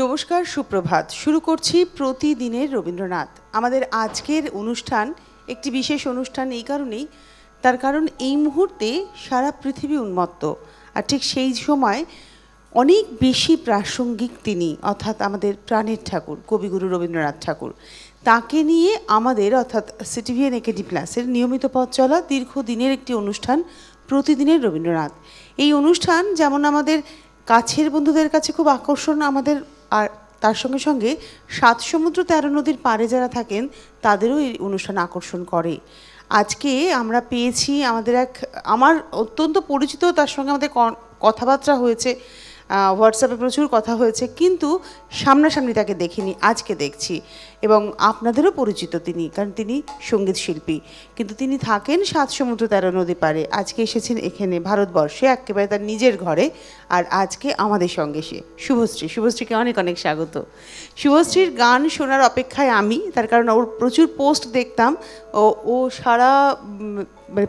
নমস্কার, সুপ্রভাত। শুরু করছি প্রতিদিনের রবীন্দ্রনাথ। আমাদের আজকের অনুষ্ঠান একটি বিশেষ অনুষ্ঠান এই কারণেই, তার কারণ এই মুহূর্তে সারা পৃথিবী উন্মত্ত, আর ঠিক সেই সময় অনেক বেশি প্রাসঙ্গিক তিনি, অর্থাৎ আমাদের প্রাণের ঠাকুর কবিগুরু রবীন্দ্রনাথ ঠাকুর। তাকে নিয়ে আমাদের অর্থাৎ সিটিভিএন একেডি প্লাসের নিয়মিত পথ চলা দীর্ঘদিনের একটি অনুষ্ঠান প্রতিদিনের রবীন্দ্রনাথ। এই অনুষ্ঠান যেমন আমাদের কাছের বন্ধুদের কাছে খুব আকর্ষণ, আমাদের আর তার সঙ্গে সঙ্গে ৭ সমুদ্র ১৩ নদীর পাড়ে যারা থাকেন তাদেরও এই অনুষ্ঠান আকর্ষণ করে। আজকে আমরা পেয়েছি আমার অত্যন্ত পরিচিত, তার সঙ্গে আমাদের কথাবার্তা হয়েছে, হোয়াটসঅ্যাপে প্রচুর কথা হয়েছে, কিন্তু সামনাসামনি তাকে দেখিনি, আজকে দেখছি। এবং আপনাদেরও পরিচিত তিনি, কারণ তিনি সঙ্গীত শিল্পী, কিন্তু তিনি থাকেন ৭ সমুদ্র ১৩ নদী পারে। আজকে এসেছেন এখানে ভারতবর্ষে একেবারে তার নিজের ঘরে, আর আজকে আমাদের সঙ্গে সে শুভশ্রীকে অনেক অনেক স্বাগত। শুভশ্রীর গান শোনার অপেক্ষায় আমি, তার কারণ ওর প্রচুর পোস্ট দেখতাম, ও সারা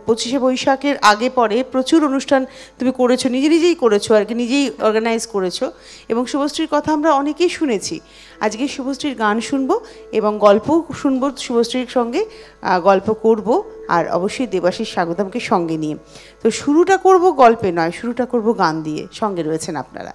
২৫শে বৈশাখের আগে পরে প্রচুর অনুষ্ঠান তুমি করেছো, নিজেই করেছো আর কি, নিজেই অর্গানাইজ করেছো, এবং শুভশ্রীর কথা আমরা অনেকেই শুনেছি। আজকে শুভশ্রীর গান শুনবো এবং গল্প শুনবো, শুভশ্রীর সঙ্গে গল্প করব, আর অবশ্যই দেবাশিস স্বাগতমকে সঙ্গে নিয়ে। তো শুরুটা করব গল্পে নয়, শুরুটা করব গান দিয়ে। সঙ্গে রয়েছেন আপনারা।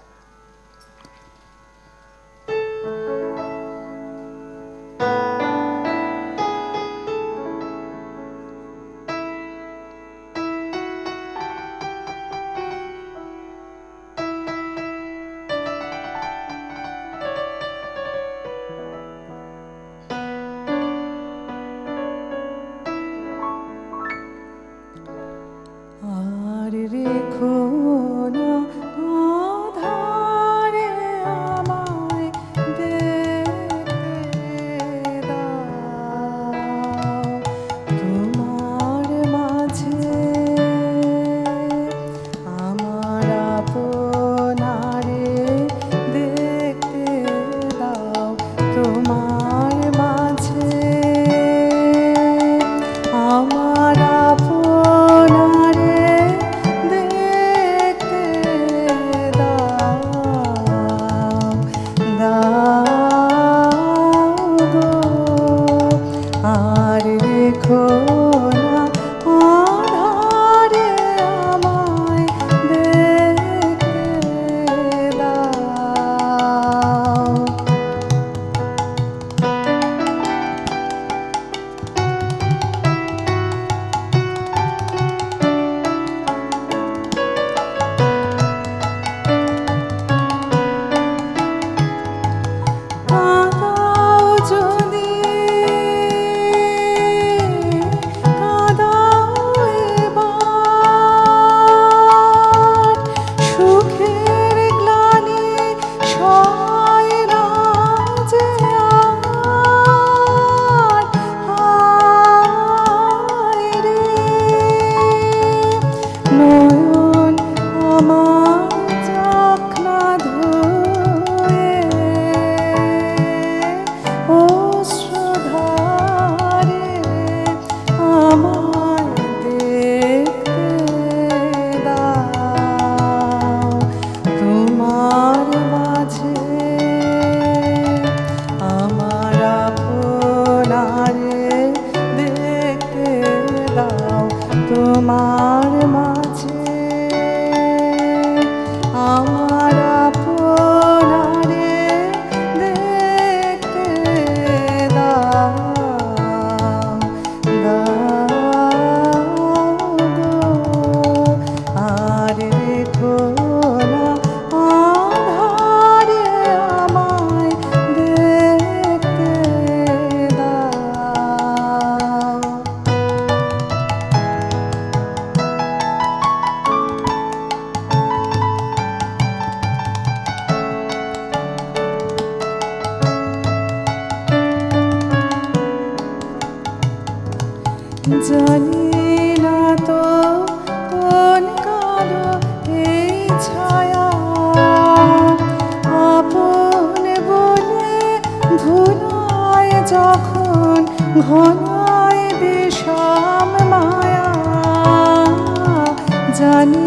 জানি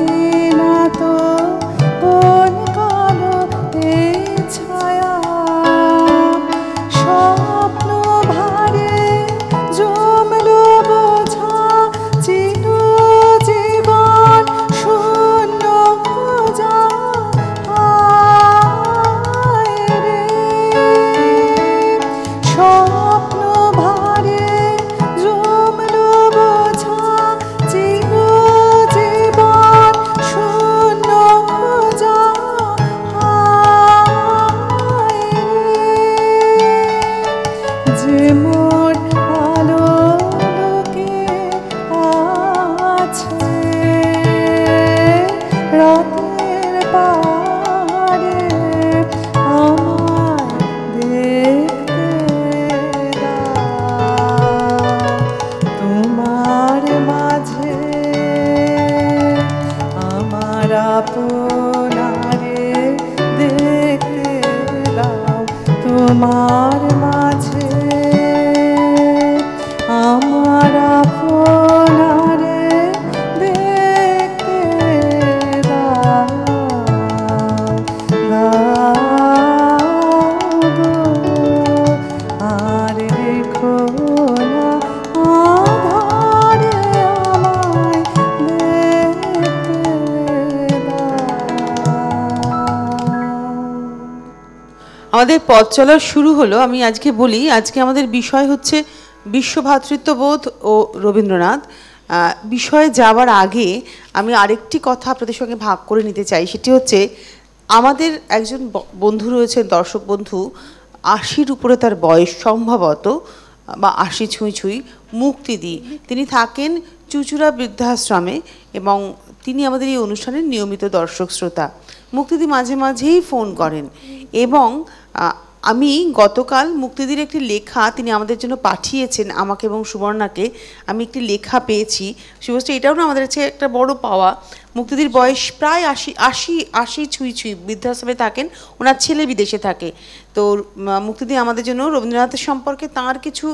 না তো কোন কালো এই ছায়া আমাদের পথ চলা শুরু হলো। আমি আজকে বলি, আজকে আমাদের বিষয় হচ্ছে বিশ্ব ভ্রাতৃত্ববোধ ও রবীন্দ্রনাথ। বিষয়ে যাওয়ার আগে আমি আরেকটি কথা আপনাদের সঙ্গে ভাগ করে নিতে চাই, সেটি হচ্ছে আমাদের একজন বন্ধু রয়েছেন, দর্শক বন্ধু, ৮০-র উপরে তার বয়স সম্ভবত, বা ৮০ ছুঁই ছুঁই, মুক্তিদি। তিনি থাকেন চুচুড়া বৃদ্ধাশ্রমে এবং তিনি আমাদের এই অনুষ্ঠানের নিয়মিত দর্শক শ্রোতা। মুক্তিদি মাঝে মাঝেই ফোন করেন এবং আমি গতকাল মুক্তিদির একটি লেখা তিনি আমাদের জন্য পাঠিয়েছেন, আমাকে এবং সুবর্ণাকে। আমি একটি লেখা পেয়েছি শুভশ্রী, এটাও না আমাদের কাছে একটা বড় পাওয়া। মুক্তিদির বয়স প্রায় ৮০ ছুঁই ছুঁই, বৃদ্ধাশ্রমে থাকেন, ওনার ছেলে বিদেশে থাকে। তো মুক্তিদি আমাদের জন্য রবীন্দ্রনাথের সম্পর্কে তাঁর কিছু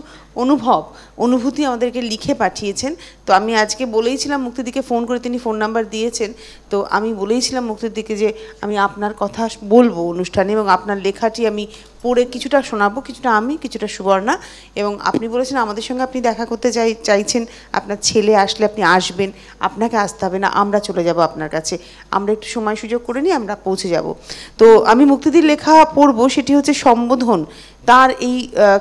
অনুভূতি আমাদেরকে লিখে পাঠিয়েছেন। তো আমি আজকে বলেইছিলাম মুক্তিদিকে ফোন করে, তিনি ফোন নাম্বার দিয়েছেন। তো আমি বলেইছিলাম মুক্তিদিকে যে আমি আপনার কথা বলবো অনুষ্ঠানে এবং আপনার লেখাটি আমি পড়ে কিছুটা শোনাবো, কিছুটা আমি, কিছুটা সুবর্ণা। এবং আপনি বলেছেন আমাদের সঙ্গে আপনি দেখা করতে চাইছেন, আপনার ছেলে আসলে আপনি আসবেন, আপনাকে আসতে হবে না, আমরা চলে যাব আপনার কাছে, আমরা একটু সময় সুযোগ করে নিয়ে আমরা পৌঁছে যাব। তো আমি মুক্তিদির লেখা পড়বো, সেটি হচ্ছে সম্বোধন। তার এই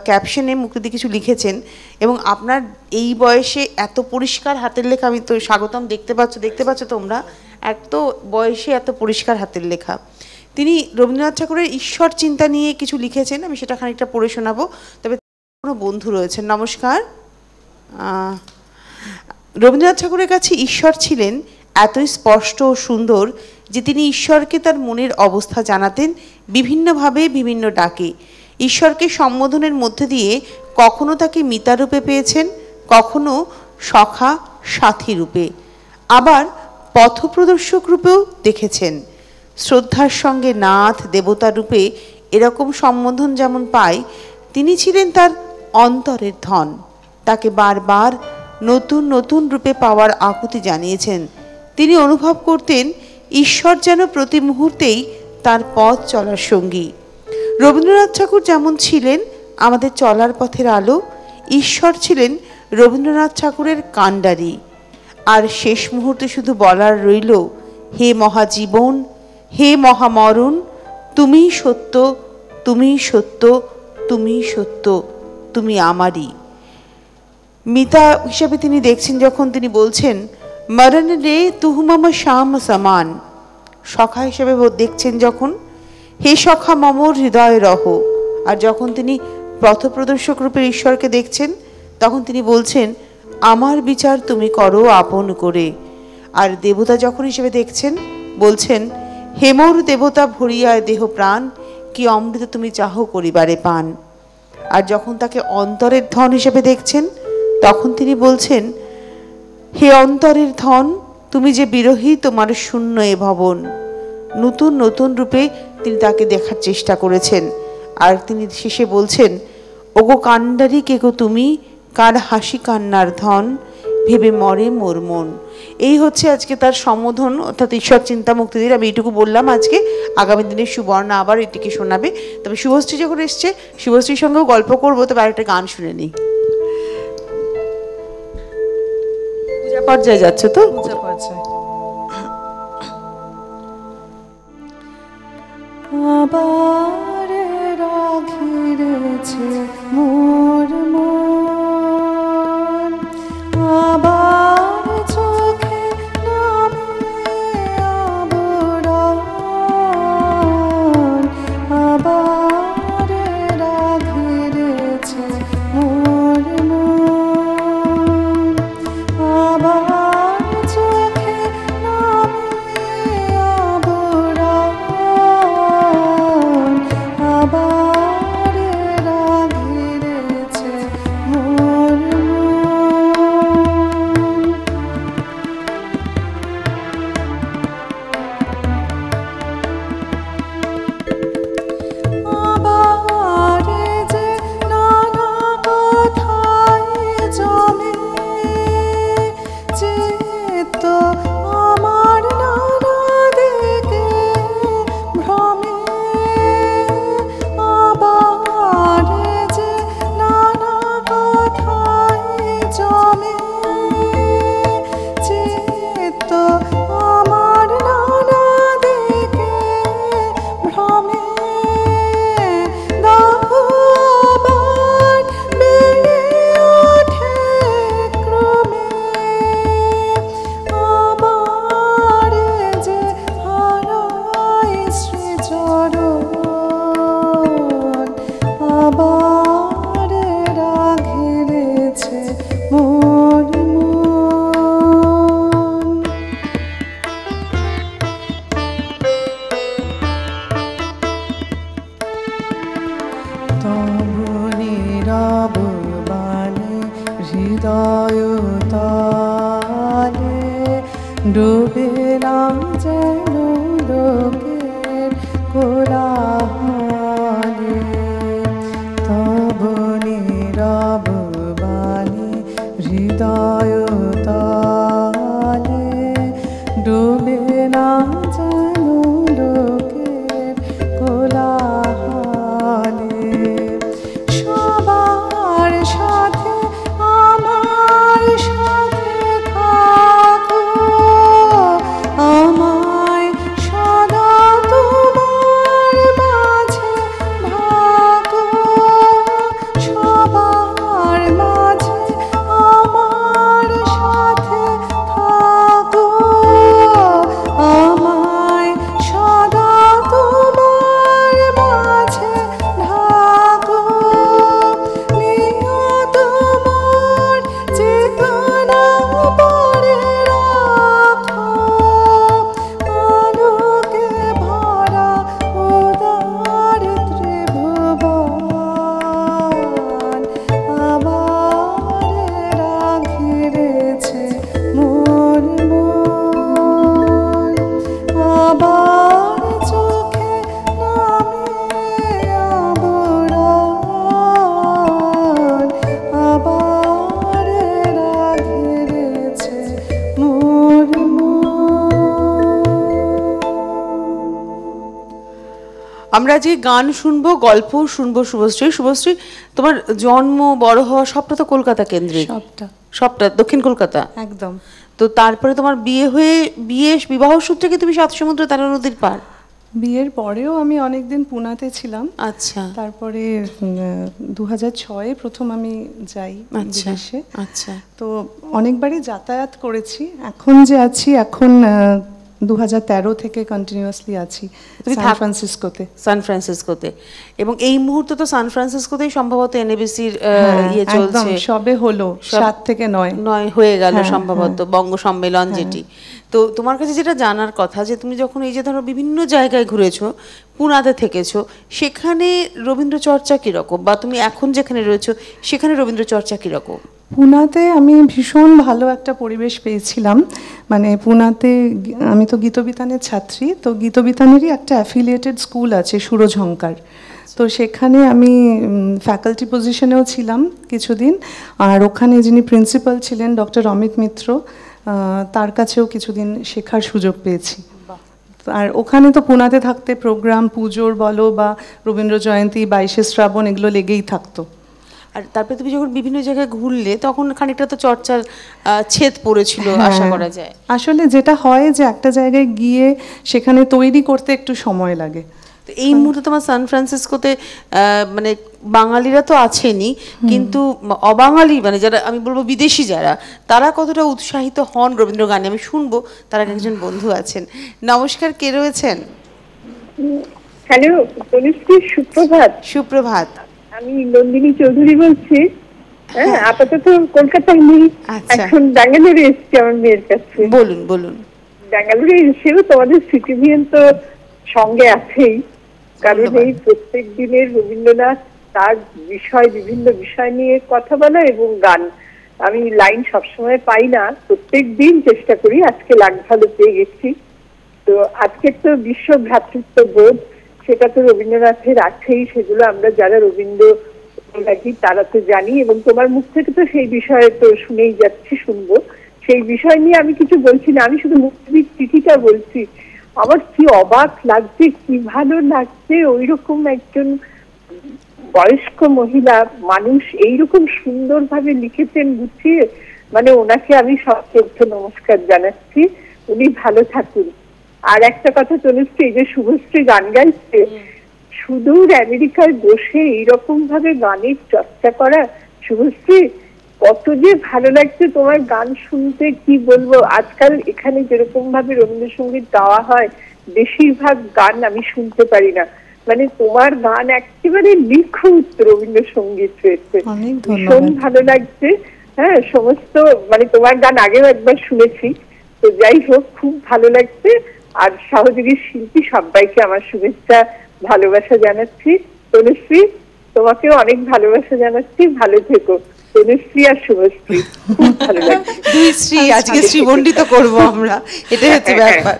ক্যাপশনে মুক্তিদি কিছু লিখেছেন এবং আপনার এই বয়সে এত পরিষ্কার হাতের লেখা, আমি তো স্বাগতম, দেখতে পাচ্ছ তোমরা, এত বয়সে এত পরিষ্কার হাতের লেখা। তিনি রবীন্দ্রনাথ ঠাকুরের ঈশ্বর চিন্তা নিয়ে কিছু লিখেছেন, আমি সেটা খানিকটা পড়ে শোনাবো। তবে কোনো বন্ধু রয়েছেন, নমস্কার। রবীন্দ্রনাথ ঠাকুরের কাছে ঈশ্বর ছিলেন এতই স্পষ্ট ও সুন্দর যে তিনি ঈশ্বরকে তার মনের অবস্থা জানাতেন বিভিন্নভাবে, বিভিন্ন ডাকে। ঈশ্বরকে সম্বোধনের মধ্যে দিয়ে কখনো তাকে মিতারূপে পেয়েছেন, কখনো সখা সাথী রূপে, আবার পথপ্রদর্শক রূপেও দেখেছেন। শ্রদ্ধার সঙ্গে নাথ দেবতা রূপে এরকম সম্বোধন যেমন পায়, তিনি ছিলেন তার অন্তরের ধন। তাকে বারবার নতুন নতুন রূপে পাওয়ার আকুতি জানিয়েছেন। তিনি অনুভব করতেন ঈশ্বর যেন প্রতি মুহূর্তেই তার পথ চলার সঙ্গী। রবীন্দ্রনাথ ঠাকুর যেমন ছিলেন আমাদের চলার পথের আলো, ঈশ্বর ছিলেন রবীন্দ্রনাথ ঠাকুরের কাণ্ডারি। আর শেষ মুহূর্তে শুধু বলার রইল, হে মহাজীবন, হে মহামরণ, তুমিই সত্য, তুমিই সত্য, তুমিই সত্য, তুমি আমারই। মিতা হিসাবে তিনি দেখছেন যখন, তিনি বলছেন মরণ রে তুহুমামা শ্যাম সমান। সখা হিসেবে দেখছেন যখন, হে সখা মমর হৃদয় রহ। আর যখন তিনি পথপ্রদর্শক রূপে ঈশ্বরকে দেখছেন, তখন তিনি বলছেন আমার বিচার তুমি করো আপন করে। আর দেবতা যখন হিসেবে দেখছেন, বলছেন হেমর দেবতা ভরিয়ায় দেহ প্রাণ, কি অমৃত তুমি চাহ করিবারে পান। আর যখন তাকে অন্তরের ধন হিসেবে দেখছেন, তখন তিনি বলছেন হে অন্তরের ধন, তুমি যে বিরহী তোমার শূন্য এ ভবন। নতুন নতুন রূপে তিনি তাকে দেখার চেষ্টা করেছেন। আর তিনি শেষে বলছেন ওগো কাণ্ডারি কে গো তুমি, কার হাসি কান্নার ধন, ভেবে মরে মোর মন। এই হচ্ছে আজকে তার সম্বোধন, অর্থাৎ ঈশ্বর চিন্তা মুক্তিদির। আমি এইটুকু বললাম আজকে, আগামী দিনে সুবর্ণা আবার এটিকে শোনাবে। তবে শুভশ্রী যখন এসছে, শুভশ্রীর সঙ্গেও গল্প করবো, তবে আরেকটা গান শুনে নিই। পূজা পর্যায়ে যাচ্ছে তো, পূজা পর্যায়ে। আবার রাখিরেছে মোর মন, আবার চোখে নামে আবরণ, আবার রাখিরেছে মোর মন, আবার চোখে নামে আবরণ, আবার রাখিরেছে ডুবেলাম যেন লোকের কোলাহলে, তব নীরব বাণী হৃদয় তলে, ডুবেলাম যেন লোকের কোলাহলে। সবার সাথে আমার সাথে থাকো, আমায় সদা তোমার মাঝে থাকো, সবার মাঝে আমার সাথে থাকো, আমায় সদা তোমার মাঝে থাকো, নিয়ত মোর চেতনা পরে রাখো, আলোকে ভরা উদার ত্রিভুবন, আবার ঘিরেছে মোর মন, আবার চোখে নামে আবরণ, আবার ঘিরেছে মোর আমরা যে গান শুনবো, গল্প শুনবো শুভশ্রী। শুভশ্রী, তোমার জন্ম বড় হওয়া সবটা তো কলকাতা কেন্দ্রিক, সবটা সবটা দক্ষিণ কলকাতা। একদম। তো তারপরে তোমার বিবাহ সূত্রে কি তুমি সাত সমুদ্র 13 নদীর পার? বিয়ের পরেও আমি অনেকদিন পুনাতে ছিলাম। আচ্ছা তারপরে 2006-এ প্রথম আমি যাই আচ্ছা বিদেশে। আচ্ছা। তো অনেকবারই যাতায়াত করেছি। এখন যে আছি, এখন 2013 থেকে কন্টিনিউয়াসলি আছি সান ফ্রান্সিসকোতে। সান ফ্রান্সিসকোতে, এবং এই মুহূর্তে তো সান ফ্রান্সিসকোতেই সম্ভবত এনএবিসির ইয়ে চলছে, সবে হলো 7 থেকে 9 হয়ে গেল সম্ভবত বঙ্গ সম্মেলন যেটি। তো তোমার কাছে যেটা জানার কথা, যে তুমি যখন এই যে ধরো বিভিন্ন জায়গায় ঘুরেছো, পুনাতে থেকেছো, সেখানে রবীন্দ্র চর্চা কিরকম, বা তুমি এখন যেখানে রয়েছো সেখানে রবীন্দ্র চর্চা কিরকম? পুনাতে আমি ভীষণ ভালো একটা পরিবেশ পেয়েছিলাম। মানে পুনাতে আমি তো গীতবিতানের ছাত্রী, তো গীতবিতানেরই একটা অ্যাফিলিয়েটেড স্কুল আছে সুরঝঙ্কার। তো সেখানে আমি ফ্যাকাল্টি পজিশনেও ছিলাম কিছুদিন, আর ওখানে যিনি প্রিন্সিপাল ছিলেন ডক্টর অমিত মিত্র, তার কাছেও কিছুদিন শেখার সুযোগ পেয়েছি। আর ওখানে তো পুনাতে থাকতে প্রোগ্রাম, পুজোর বলো বা রবীন্দ্র জয়ন্তী, 22শে শ্রাবণ, এগুলো লেগেই থাকতো। আর তারপরে তুমি যখন বিভিন্ন জায়গায় ঘুরলে তখন খানিকটা তো চর্চার ছেদ পড়েছিল আশা করা যায়। আসলে যেটা হয় যে একটা জায়গায় গিয়ে সেখানে তৈরি করতে একটু সময় লাগে। তো এই মুহূর্তে তোমার সান ফ্রান্সিসকোতে মানে বাঙালিরা তো আছেনই, কিন্তু অবাঙালি মানে যারা আমি বলবো বিদেশি যারা, তারা কতটা উৎসাহিত হন রবীন্দ্র গানে আমি শুনবো। তার একজন বন্ধু আছেন। নমস্কার, কে রয়েছেন? হ্যালো তনুশ্রী, সুপ্রভাত। সুপ্রভাত। আমি নন্দিনী চৌধুরী বলছি। হ্যাঁ, আপাতত কলকাতায় নেই, এখন ব্যাঙ্গালোরে এসেছি আমার মেয়ের কাছে। বলুন বলুন। ব্যাঙ্গালোরে এসেও তোমাদের সিটিভিএন তো সঙ্গে আছেই, কারণ এই প্রত্যেক দিনের রবীন্দ্রনাথ, তার বিষয়, বিভিন্ন বিষয় নিয়ে কথা বলা এবং গান, আমি লাইন সবসময় পাই না, প্রত্যেক দিন চেষ্টা করি। আজকে লাগ ভালো পেয়ে গেছি। তো আজকে তো বিশ্ব ভ্রাতৃত্ব বোধ, সেটা তো রবীন্দ্রনাথের আছেই, সেগুলো আমরা যারা রবীন্দ্র লাগি তারা তো জানি, এবং তোমার মুখ থেকে তো সেই বিষয়ে তো শুনেই যাচ্ছি, শুনবো। সেই বিষয় নিয়ে আমি কিছু বলছি না, আমি শুধু মুক্তির চিঠিটা বলছি। আমার কি অবাক লাগছে, কি ভালো লাগছে, ওইরকম একজন বয়স্ক মহিলা মানুষ এইরকম সুন্দরভাবে লিখেছেন গুছিয়ে, মানে ওনাকে আমি সশ্রদ্ধ নমস্কার জানাচ্ছি। উনি ভালো থাকুন। আর একটা কথা তনুশ্রী, এই যে শুভশ্রী গান গাইছে, সুদূর আমেরিকায় বসে এইরকম ভাবে গানের চর্চা করা, শুভশ্রী কত যে ভালো লাগছে তোমার গান শুনতে, কি বলবো। আজকাল এখানে যেরকম ভাবে রবীন্দ্রসঙ্গীত গাওয়া হয়, বেশিরভাগ গান আমি শুনতে পারি না, মানে তোমার গান একেবারে নিখুঁত রবীন্দ্রসঙ্গীত হয়েছে, ভীষণ ভালো লাগছে। হ্যাঁ, সমস্ত মানে তোমার গান আগেও একবার শুনেছি, তো যাই হোক খুব ভালো লাগছে। আর সহযোগী শিল্পী সবাইকে আমার শুভেচ্ছা, ভালোবাসা জানাচ্ছি। তনুশ্রী, তোমাকেও অনেক ভালোবাসা জানাচ্ছি, ভালো থেকো। তনুশ্রী আর শুভশ্রী, খুব ভালো লাগছে। দুই শ্রী, আজকে শ্রীমণ্ডিত করব আমরা, এটাই হচ্ছে ব্যাপার।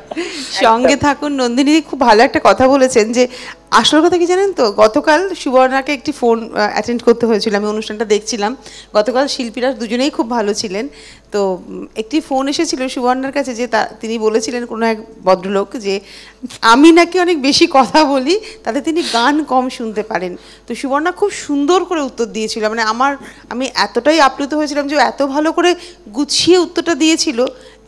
সঙ্গে থাকুন। নন্দিনী খুব ভালো একটা কথা বলেছেন, যে আসল কথা কি জানেন তো, গতকাল সুবর্ণাকে একটি ফোন অ্যাটেন্ড করতে হয়েছিল, আমি অনুষ্ঠানটা দেখছিলাম। গতকাল শিল্পীরা দুজনেই খুব ভালো ছিলেন। তো একটি ফোন এসেছিল সুবর্ণার কাছে, যে তিনি বলেছিলেন কোনো এক ভদ্রলোক যে আমি নাকি অনেক বেশি কথা বলি, তাতে তিনি গান কম শুনতে পারেন। তো সুবর্ণা খুব সুন্দর করে উত্তর দিয়েছিল, মানে আমি এতটাই আপ্লুত হয়েছিলাম যে এত ভালো করে গুছিয়ে উত্তরটা দিয়েছিল।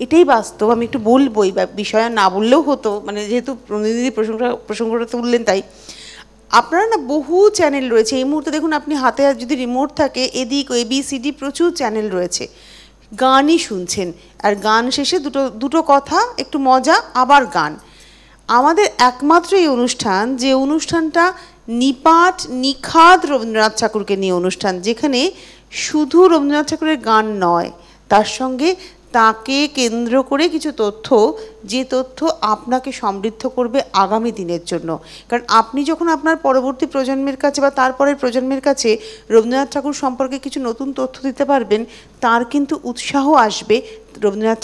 এটাই বাস্তব, আমি একটু বলবোই, বিষয় না বললেও হতো, মানে যেহেতু প্রতিনিধি প্রসঙ্গটা তুললেন তাই। আপনারা না বহু চ্যানেল রয়েছে এই মুহূর্তে, দেখুন আপনি হাতে যদি রিমোট থাকে, এদিক ABCD প্রচুর চ্যানেল রয়েছে, গানই শুনছেন। আর গান শেষে দুটো কথা, একটু মজা, আবার গান। আমাদের একমাত্র এই অনুষ্ঠান, যে অনুষ্ঠানটা নিপাট নিখাদ রবীন্দ্রনাথ ঠাকুরকে নিয়ে অনুষ্ঠান, যেখানে শুধু রবীন্দ্রনাথ ঠাকুরের গান নয়, তার সঙ্গে তাকে কেন্দ্র করে কিছু তথ্য, যে তথ্য আপনাকে সমৃদ্ধ করবে আগামী দিনের জন্য। কারণ আপনি যখন আপনার পরবর্তী প্রজন্মের কাছে বা তারপরের প্রজন্মের কাছে রবীন্দ্রনাথ ঠাকুর সম্পর্কে কিছু নতুন তথ্য দিতে পারবেন, তার কিন্তু উৎসাহ আসবে রবীন্দ্রনাথ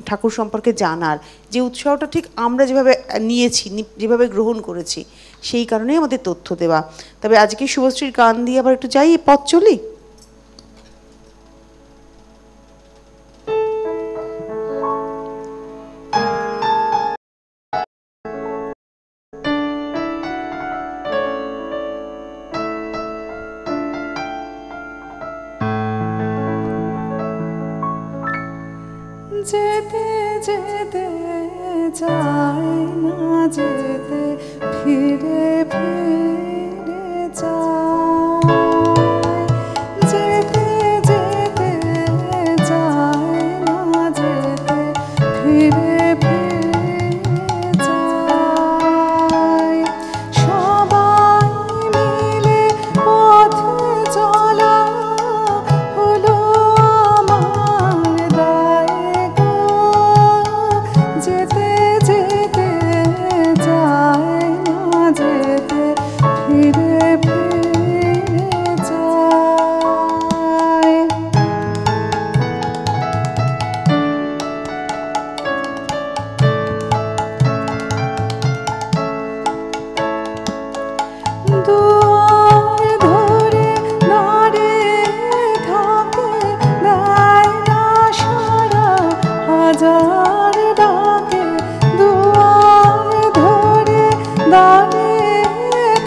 ঠাকুর সম্পর্কে জানার। যে উৎসাহটা ঠিক আমরা যেভাবে নিয়েছি, যেভাবে গ্রহণ করেছি, সেই কারণেই আমাদের তথ্য দেওয়া। তবে আজকে শুভশ্রীর গান দিয়ে আবার একটু যাই, পথ চলি। যেতে যেতে যায় না যেতে, ফিরে ফিরে যায়। যেতে যেতে যায় না যেতে, ফিরে ফিরে যায়। সবাই মিলে পথ চলা হলো আমার দায় গো। যেতে যেতে যায় না যেতে, ফিরে ফিরে যায়। দুয়ার ধরে দাঁড়িয়ে থাকে, দেয় না সাড়া হাজার ডাকে। দুয়ার ধরে দাঁড়িয়ে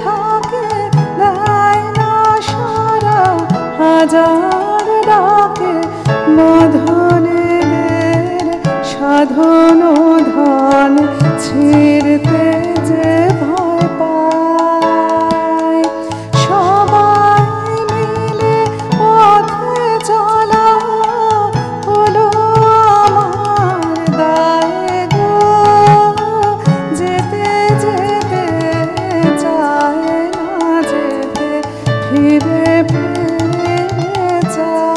থাকে, দেয় না সাড়া হাজার ডাকে। বাঁধনেদের সাধন ধন ছিঁড়তে যে ভয় পায়। সবাই মিলে পথে চলা হলো আমার দায় গো। যেতে যেতে যায় না যেতে, ফিরে ফিরে যায়।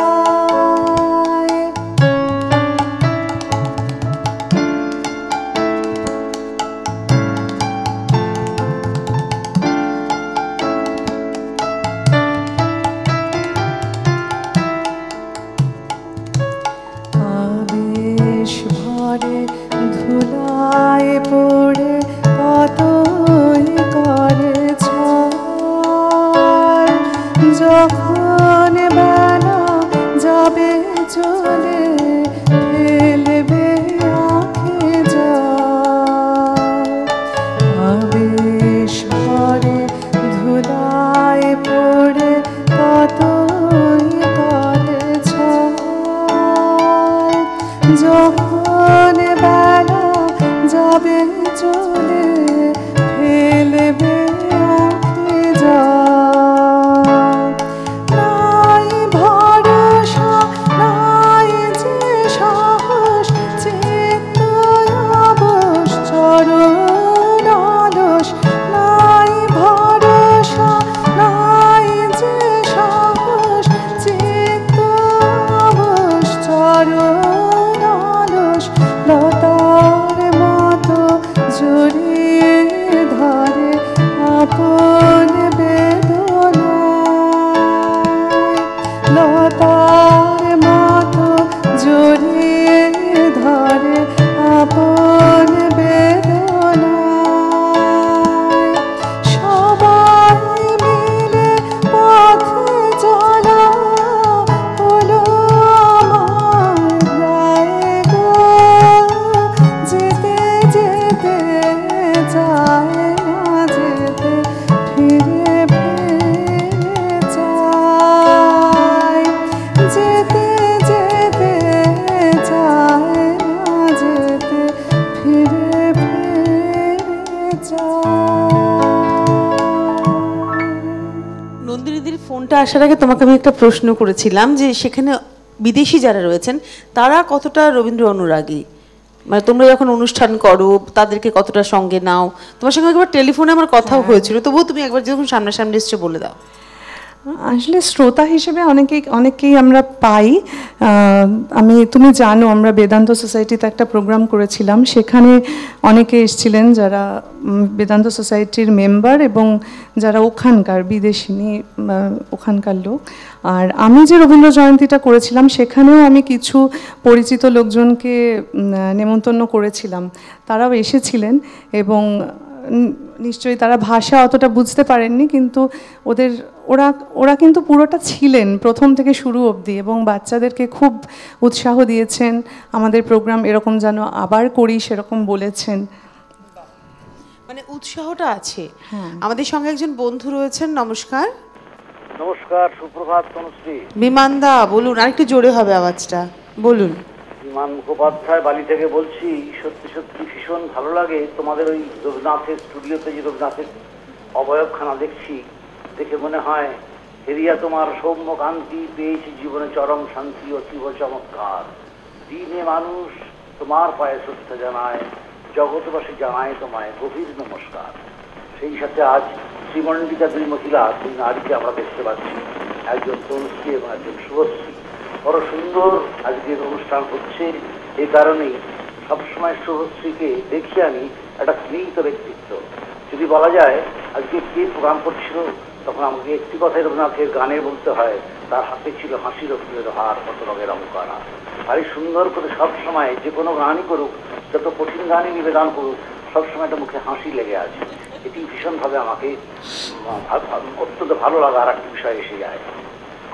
আবেশ ভরে ধুলায় পড়ে কতই করে ছয়। যখন বেলা যাবে চলে, ফেলবে আঁখে জল। আবেশ ভরে ধুলায় পড়ে কতই করে ছয়। যখন বেলা যাবে চলে, ফেলবে আঁখে জল। নাই ভরসা নাই ফোনটা আসার আগে তোমাকে আমি একটা প্রশ্ন করেছিলাম যে সেখানে বিদেশি যারা রয়েছেন তারা কতটা রবীন্দ্র অনুরাগী, মানে তোমরা যখন অনুষ্ঠান করো তাদেরকে কতটা সঙ্গে নাও? তোমার সঙ্গে একবার টেলিফোনে আমার কথাও হয়েছিল, তবুও তুমি একবার যখন সামনাসামনি এসে বলে দাও। আসলে শ্রোতা হিসেবে অনেকেই আমরা পাই। তুমি জানো আমরা বেদান্ত সোসাইটিতে একটা প্রোগ্রাম করেছিলাম, সেখানে অনেকে এসেছিলেন যারা বেদান্ত সোসাইটির মেম্বার এবং যারা ওখানকার বিদেশিনী ওখানকার লোক। আর আমি যে রবীন্দ্র জয়ন্তীটা করেছিলাম সেখানেও আমি কিছু পরিচিত লোকজনকে নেমন্তন্ন করেছিলাম, তারাও এসেছিলেন এবং নিশ্চয়ই তারা ভাষা অতটা বুঝতে পারেননি, কিন্তু ওরা কিন্তু পুরোটা ছিলেন প্রথম থেকে শুরু অবধি এবং বাচ্চাদেরকে খুব উৎসাহ দিয়েছেন, আমাদের প্রোগ্রাম এরকম যেন আবার করি সেরকম বলেছেন। মানে উৎসাহটা আছে। আমাদের সঙ্গে একজন বন্ধু রয়েছেন, নমস্কার। নমস্কার, সুপ্রভাত তনুশ্রী। বিমানদা বলুন, আরেকটু জোরে হবে আওয়াজটা, বলুন। বিমান মুখোপাধ্যায় বালি থেকে বলছি। সত্যি সত্যি ভীষণ ভালো লাগে তোমাদের ওই রবীন্দ্রনাথের স্টুডিওতে যে রবীন্দ্রনাথের অবয়বখানা দেখছি, দেখে মনে হয় হেরিয়া তোমার সৌম্য কান্তি, পেয়েছি জীবনে চরম শান্তি, অতীব চমৎকার। দিনে মানুষ তোমার পায়ে শ্রদ্ধা জানায়, জগৎবাসী জানায় তোমায় গভীর নমস্কার। সেই সাথে আজ শ্রীমণ্ডিতা দুই মহিলা, দুই নারীকে আমরা দেখতে পাচ্ছি, একজন তনুশ্রী এবং একজন শুভশ্রী। বড় সুন্দর আজকের অনুষ্ঠান হচ্ছে। এই কারণেই সবসময় শুভশ্রীকে দেখি আমি একটা স্নেহিত ব্যক্তিত্ব। যদি বলা যায় আজকে কে প্রোগ্রাম করছিল, তখন আমাকে একটি কথাই রবীন্দ্রনাথের গানে বলতে হয়, তার হাতে ছিল হাসির ফুলের হার, কত রঙের অঙ্কনা। ভারী সুন্দর করে সবসময় যে কোনো গানই করুক, যত কঠিন গানই নিবেদন করুক, সবসময় একটা মুখে হাসি লেগে আছে। এটি ভীষণভাবে আমাকে অত্যন্ত ভালো লাগা আর একটি বিষয় এসে যায়।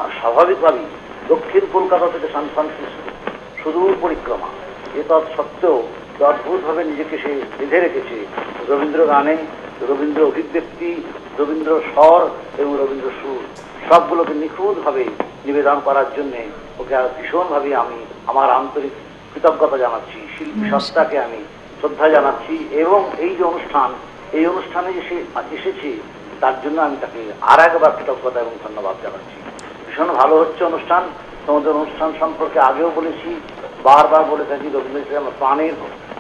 আর স্বাভাবিকভাবেই দক্ষিণ কলকাতা থেকে সান ফ্রান্সিসকো সুদূর পরিক্রমা, এ সত্ত্বেও অদ্ভুতভাবে নিজেকে সে বেঁধে রেখেছে রবীন্দ্র গানে, রবীন্দ্র অভিব্যক্তি, রবীন্দ্র স্বর এবং রবীন্দ্র সুর, সবগুলোকে নিখুঁতভাবে নিবেদন করার জন্যে ওকে ভীষণভাবে আমি আমার আন্তরিক কৃতজ্ঞতা জানাচ্ছি, শিল্পী সত্তাকে আমি শ্রদ্ধা জানাচ্ছি। এবং এই যে অনুষ্ঠান, এই অনুষ্ঠানে যে সে এসেছে তার জন্য আমি তাকে আর একবার কৃতজ্ঞতা এবং ধন্যবাদ জানাচ্ছি। ভীষণ ভালো হচ্ছে অনুষ্ঠান। তোমাদের অনুষ্ঠান সম্পর্কে আগেও বলেছি, বারবার বলে থাকি, রবীন্দ্র আমার প্রাণের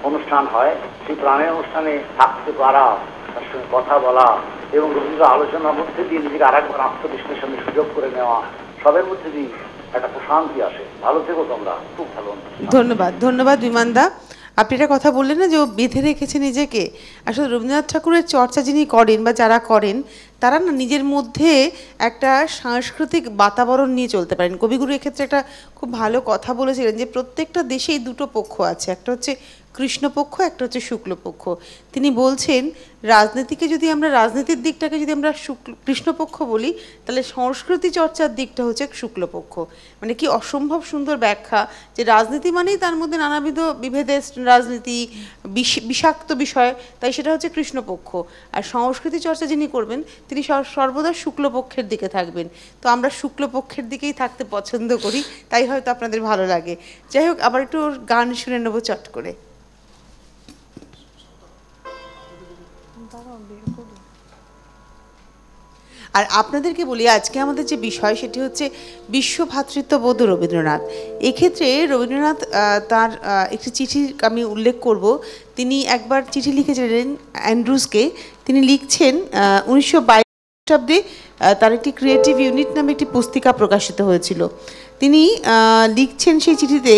অনুষ্ঠান হয়। সেই প্রাণের অনুষ্ঠানে থাকতে পারা, তার সঙ্গে কথা বলা এবং রবীন্দ্র আলোচনার মধ্যে দিয়ে নিজেকে আর একবার আত্মবিশ্লেষণের সুযোগ করে নেওয়া, সবের মধ্যে দিয়ে একটা প্রশান্তি আসে। ভালো থেকো তোমরা, খুব ভালো। ধন্যবাদ, ধন্যবাদ বিমানদা। আপনি একটা কথা বললেন না যে ও বেঁধে রেখেছে নিজেকে। আসলে রবীন্দ্রনাথ ঠাকুরের চর্চা যিনি করেন বা যারা করেন, তারা না নিজের মধ্যে একটা সাংস্কৃতিক বাতাবরণ নিয়ে চলতে পারেন। কবিগুরু এক্ষেত্রে একটা খুব ভালো কথা বলেছিলেন যে প্রত্যেকটা দেশেই দুটো পক্ষ আছে, একটা হচ্ছে কৃষ্ণপক্ষ, একটা হচ্ছে শুক্লপক্ষ। তিনি বলছেন রাজনীতিকে যদি আমরা, রাজনীতির দিকটাকে যদি আমরা কৃষ্ণপক্ষ বলি, তাহলে সংস্কৃতি চর্চার দিকটা হচ্ছে শুক্লপক্ষ। মানে কি অসম্ভব সুন্দর ব্যাখ্যা, যে রাজনীতি মানেই তার মধ্যে নানাবিধ বিভেদের রাজনীতি, বিষাক্ত বিষয়, তাই সেটা হচ্ছে কৃষ্ণপক্ষ। আর সংস্কৃতি চর্চা যিনি করবেন তিনি সর্বদা শুক্লপক্ষের দিকে থাকবেন। তো আমরা শুক্লপক্ষের দিকেই থাকতে পছন্দ করি, তাই হয়তো আপনাদের ভালো লাগে। যাই হোক, আবার একটু গান শুনে নেবো চট করে। আর আপনাদেরকে বলি, আজকে আমাদের যে বিষয় সেটি হচ্ছে বিশ্ব ভ্রাতৃত্ববোধ রবীন্দ্রনাথ। এক্ষেত্রে রবীন্দ্রনাথ তার একটি চিঠি আমি উল্লেখ করব। তিনি একবার চিঠি লিখেছিলেন অ্যান্ড্রুজকে। তিনি লিখছেন 1922 খ্রিস্টাব্দে তার একটি ক্রিয়েটিভ ইউনিট নামে একটি পুস্তিকা প্রকাশিত হয়েছিল। তিনি লিখছেন সেই চিঠিতে,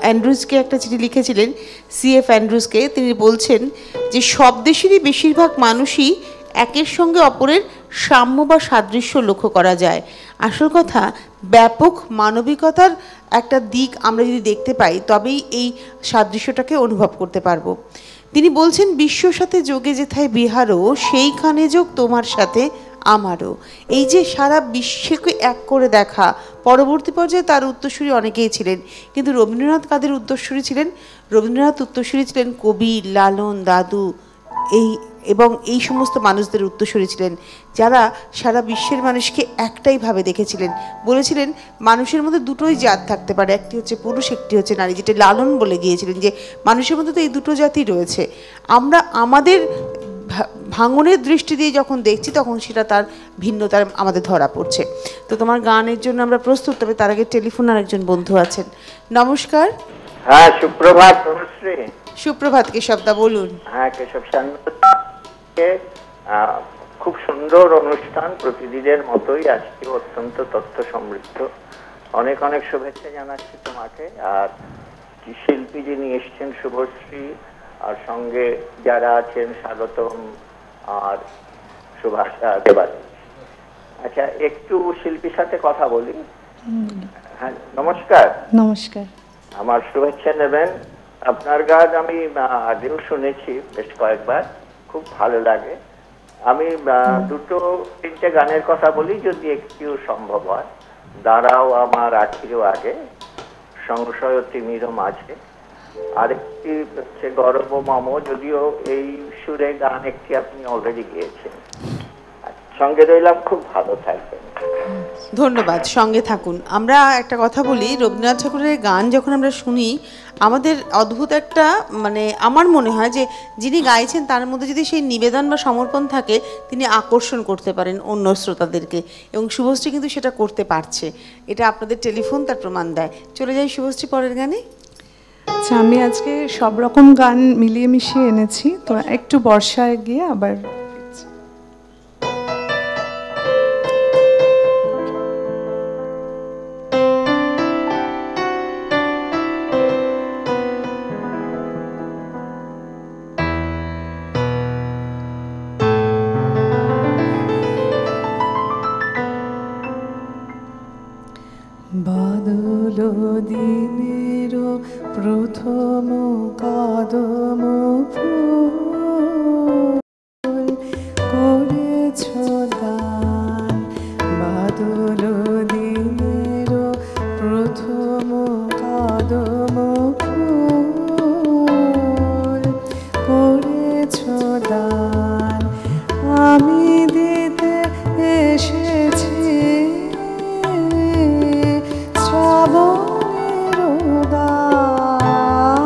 অ্যান্ড্রুজকে একটা চিঠি লিখেছিলেন, CF অ্যান্ড্রুজকে। তিনি বলছেন যে সব দেশেরই বেশিরভাগ মানুষই একের সঙ্গে অপরের সাম্য বা সাদৃশ্য লক্ষ্য করা যায়। আসল কথা, ব্যাপক মানবিকতার একটা দিক আমরা যদি দেখতে পাই, তবেই এই সাদৃশ্যটাকে অনুভব করতে পারবো। তিনি বলছেন, বিশ্বর সাথে যোগে যেথায় বিহারও, সেইখানে যোগ তোমার সাথে আমারও। এই যে সারা বিশ্বকে এক করে দেখা, পরবর্তী পর্যায়ে তার উত্তরসূরি অনেকেই ছিলেন, কিন্তু রবীন্দ্রনাথ কাদের উত্তরসূরি ছিলেন? রবীন্দ্রনাথ উত্তরসূরি ছিলেন কবি, লালন, দাদু, এবং এই সমস্ত মানুষদের উত্তরসূরি ছিলেন যারা সারা বিশ্বের মানুষকে একটাই ভাবে দেখেছিলেন। বলেছিলেন মানুষের মধ্যে দুটোই জাত থাকতে পারে, একটি হচ্ছে পুরুষ, একটি হচ্ছে নারী, যেটা লালন বলে গিয়েছিলেন যে মানুষের মধ্যে তো এই দুটো জাতি রয়েছে। আমরা আমাদের ভাঙনের দৃষ্টি দিয়ে যখন দেখছি তখন সেটা তার ভিন্নতা আমাদের ধরা পড়ছে। তো তোমার গানের জন্য আমরা প্রস্তুত, তবে তার আগে টেলিফোন আর একজন বন্ধু আছেন। নমস্কার। হ্যাঁ, সুপ্রভাত তনুশ্রী। সুপ্রভাত কেশবদা, বলুন। হ্যাঁ, কেশব সান্যালকে খুব সুন্দর অনুষ্ঠান, প্রতিদিনের মতোই আজকে অত্যন্ত তথ্য সমৃদ্ধ। অনেক অনেক শুভেচ্ছা জানাচ্ছি তোমাকে, আর শিল্পী যিনি এসছেন শুভশ্রী, আর সঙ্গে যারা আছেন স্বাগতম আর সুভাষা দেবালী। আচ্ছা, একটু শিল্পীর সাথে কথা বলি। হ্যাঁ, নমস্কার। নমস্কার। আমার শুভেচ্ছা নেবেন। আপনার গান আমি আগেও শুনেছি বেশ কয়েকবার, খুব ভালো লাগে। আমি দুটো তিনটে গানের কথা বলি যদি একটু সম্ভব হয়। দাঁড়াও আমার আখিরও আগে, সংশয় তিমিরও মাঝে, আরেকটি হচ্ছে গর্ব মম, যদিও এই সুরে গান একটি আপনি অলরেডি গিয়েছেন। সঙ্গে রইলাম, খুব ভালো থাকবেন। ধন্যবাদ, সঙ্গে থাকুন। আমরা একটা কথা বলি, রবীন্দ্রনাথ ঠাকুরের গান যখন আমরা শুনি আমাদের অদ্ভুত একটা মানে আমার মনে হয় যে যিনি গাইছেন তার মধ্যে যদি সেই নিবেদন বা সমর্পণ থাকে তিনি আকর্ষণ করতে পারেন অন্য শ্রোতাদেরকে, এবং শুভশ্রী কিন্তু সেটা করতে পারছে। এটা আপনাদের টেলিফোন তার প্রমাণ দেয়। চলে যাই শুভশ্রী পরের গানে। আচ্ছা, আমি আজকে সব রকম গান মিলিয়ে মিশিয়ে এনেছি, তো একটু বর্ষায় গিয়ে আবার বাদল দিনের প্রথম কদম ফুল করেছ দান, বাদল দিনের প্রথম কদম ফুল করেছ দান, আমি দিতে এসেছি শ্রাবণের দান।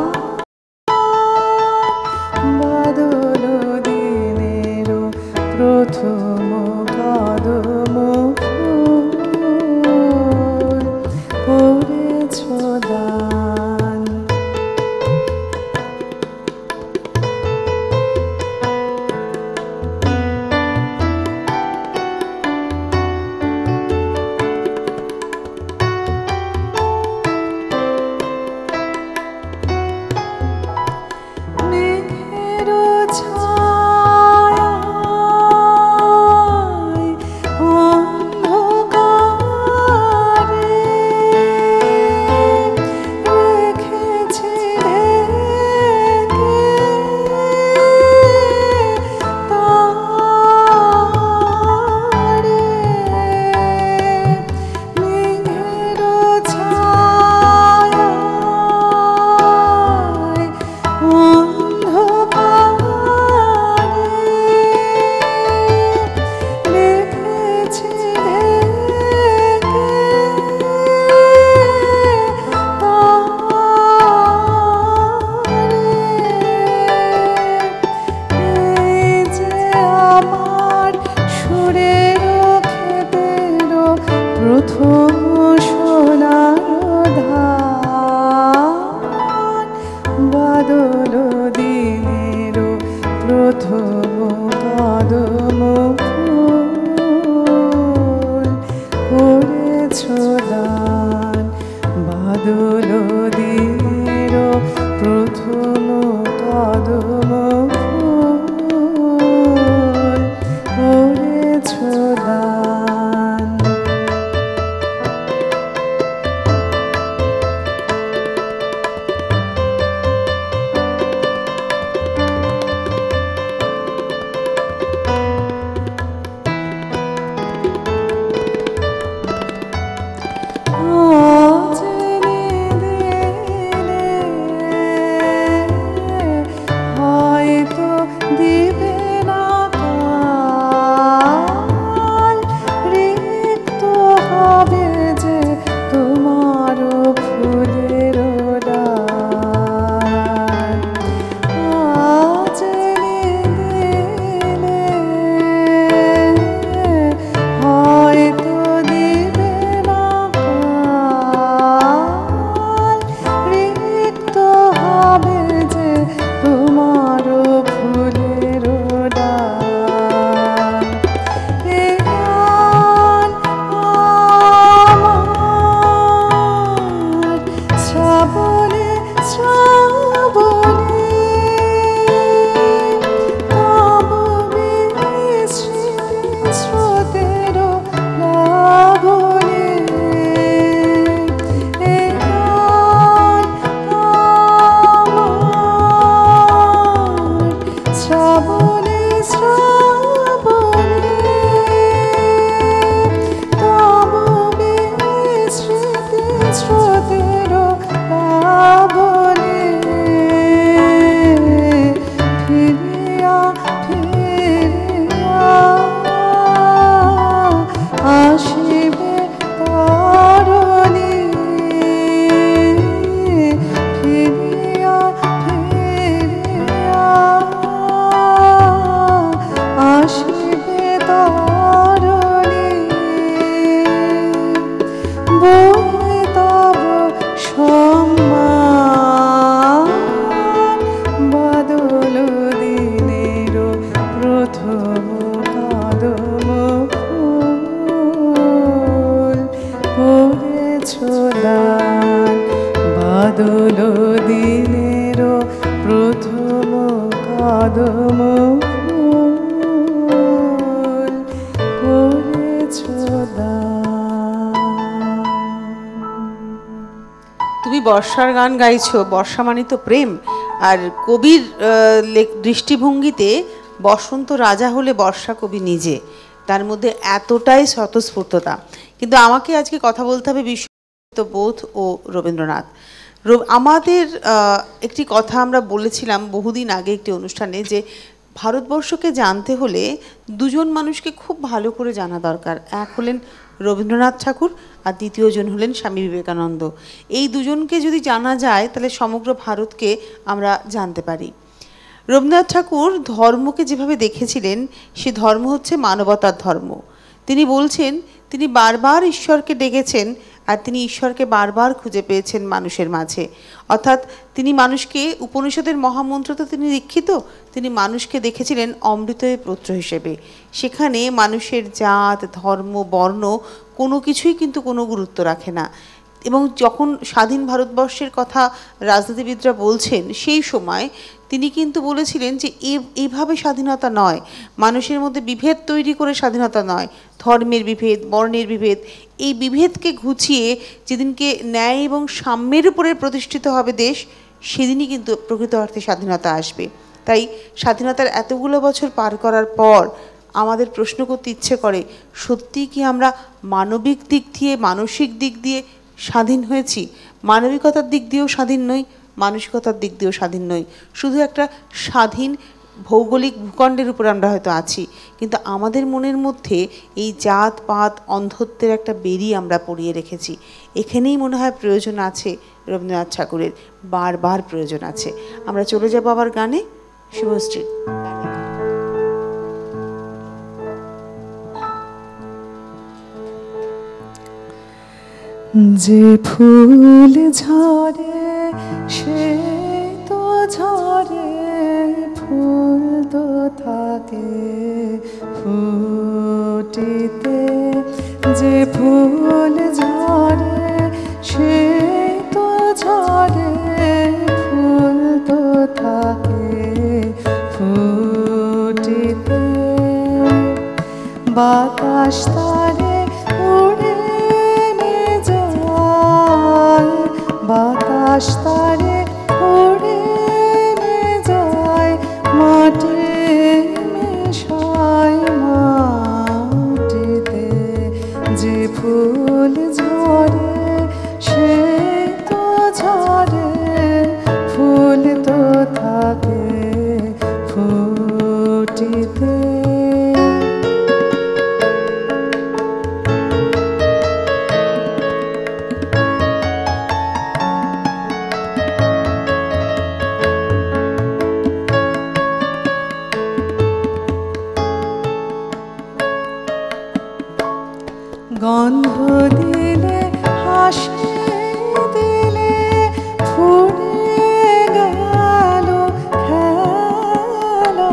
বাদল দিনের প্রথম কদম ফুল করেছ দান। তুমি বর্ষার গান গাইছো, বর্ষা মানে তো প্রেম, আর কবির দৃষ্টিভঙ্গিতে বসন্ত রাজা হলে বর্ষা কবি নিজে, তার মধ্যে এতটাই স্বতঃস্ফূর্ততা। কিন্তু আমাকে আজকে কথা বলতে হবে বিশ্ববোধ ও রবীন্দ্রনাথ। আমাদের একটি কথা আমরা বলেছিলাম বহুদিন আগে একটি অনুষ্ঠানে, যে ভারতবর্ষকে জানতে হলে দুজন মানুষকে খুব ভালো করে জানা দরকার। এক হলেন রবীন্দ্রনাথ ঠাকুর আর দ্বিতীয়জন হলেন স্বামী বিবেকানন্দ। এই দুজনকে যদি জানা যায় তাহলে সমগ্র ভারতকে আমরা জানতে পারি। রবীন্দ্রনাথ ঠাকুর ধর্মকে যেভাবে দেখেছিলেন, সে ধর্ম হচ্ছে মানবতার ধর্ম। তিনি বলছেন তিনি বারবার ঈশ্বরকে ডেকেছেন আর তিনি ঈশ্বরকে বারবার খুঁজে পেয়েছেন মানুষের মাঝে। অর্থাৎ তিনি মানুষকে, উপনিষদের মহামন্ত্র তো তিনি দীক্ষিত, তিনি মানুষকে দেখেছিলেন অমৃতের পুত্র হিসেবে। সেখানে মানুষের জাত, ধর্ম, বর্ণ কোনো কিছুই কিন্তু কোনো গুরুত্ব রাখে না। এবং যখন স্বাধীন ভারতবর্ষের কথা রাজনীতিবিদরা বলছেন, সেই সময় তিনি কিন্তু বলেছিলেন যে এইভাবে স্বাধীনতা নয়, মানুষের মধ্যে বিভেদ তৈরি করে স্বাধীনতা নয়, ধর্মের বিভেদ, বর্ণের বিভেদ, এই বিভেদকে ঘুচিয়ে যেদিনকে ন্যায় এবং সাম্যের উপরে প্রতিষ্ঠিত হবে দেশ, সেদিনই কিন্তু প্রকৃত অর্থে স্বাধীনতা আসবে। তাই স্বাধীনতার এতগুলো বছর পার করার পর আমাদের প্রশ্ন করতে ইচ্ছে করে, সত্যি কি আমরা মানবিক দিক দিয়ে, মানসিক দিক দিয়ে স্বাধীন হয়েছি? মানবিকতার দিক দিয়েও স্বাধীন নই, মানসিকতার দিক দিয়েও স্বাধীন নই। শুধু একটা স্বাধীন ভৌগোলিক ভূখণ্ডের উপর আমরা হয়তো আছি, কিন্তু আমাদের মনের মধ্যে এই জাত পাত অন্ধত্বের একটা বেরি আমরা পড়িয়ে রেখেছি। এখানেই মনে হয় প্রয়োজন আছে রবীন্দ্রনাথ ঠাকুরের, বারবার প্রয়োজন আছে। আমরা চলে যাব আবার গানে, শুভশ্রী। যে ফুল ঝরে সে তো ঝরে, ফুল তো থাকে ফুটিতে। যে ফুল ঝরে সে তো ঝরে, ফুল তো থাকে ফুটিতে। বাতাস তারে উড়ে বাতাস তারে উড়ে যায়, মাটি মেশায় মাটিতে। যে ফুল ঝরে সে তো ঝরে, ফুল তো থাকে ফুটিতে। গন্ধ দিলে হাসি দিলে ফুরে গেল খেলা।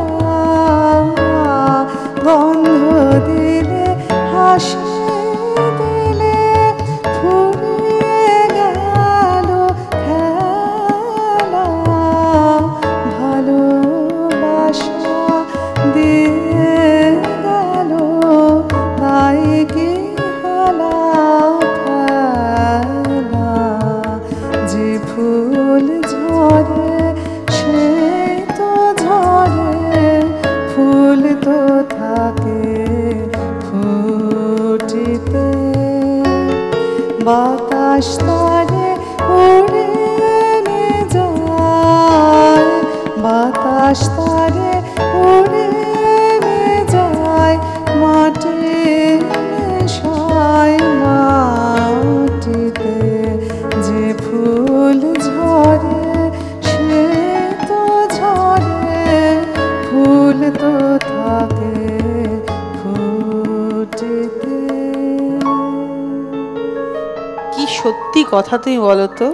গন্ধ দিলে হাসি দিলে ফুরে গেল খেলা। ভালোবাসা দিয়ে গেল তাই কি যে ফুল ঝরে সে তো ঝরে, ফুল তো থাকে ফুটিতে। বাতাস তারে উড়ে যায়, বাতাস তারে উড়ে যায়, মাটি মেশায় মাটিতে। যে ফুল ঝরে সে তো ঝরে, ফুল তো থাকে ফুটিতে। কি সত্যি কথা তুমি বলো তো,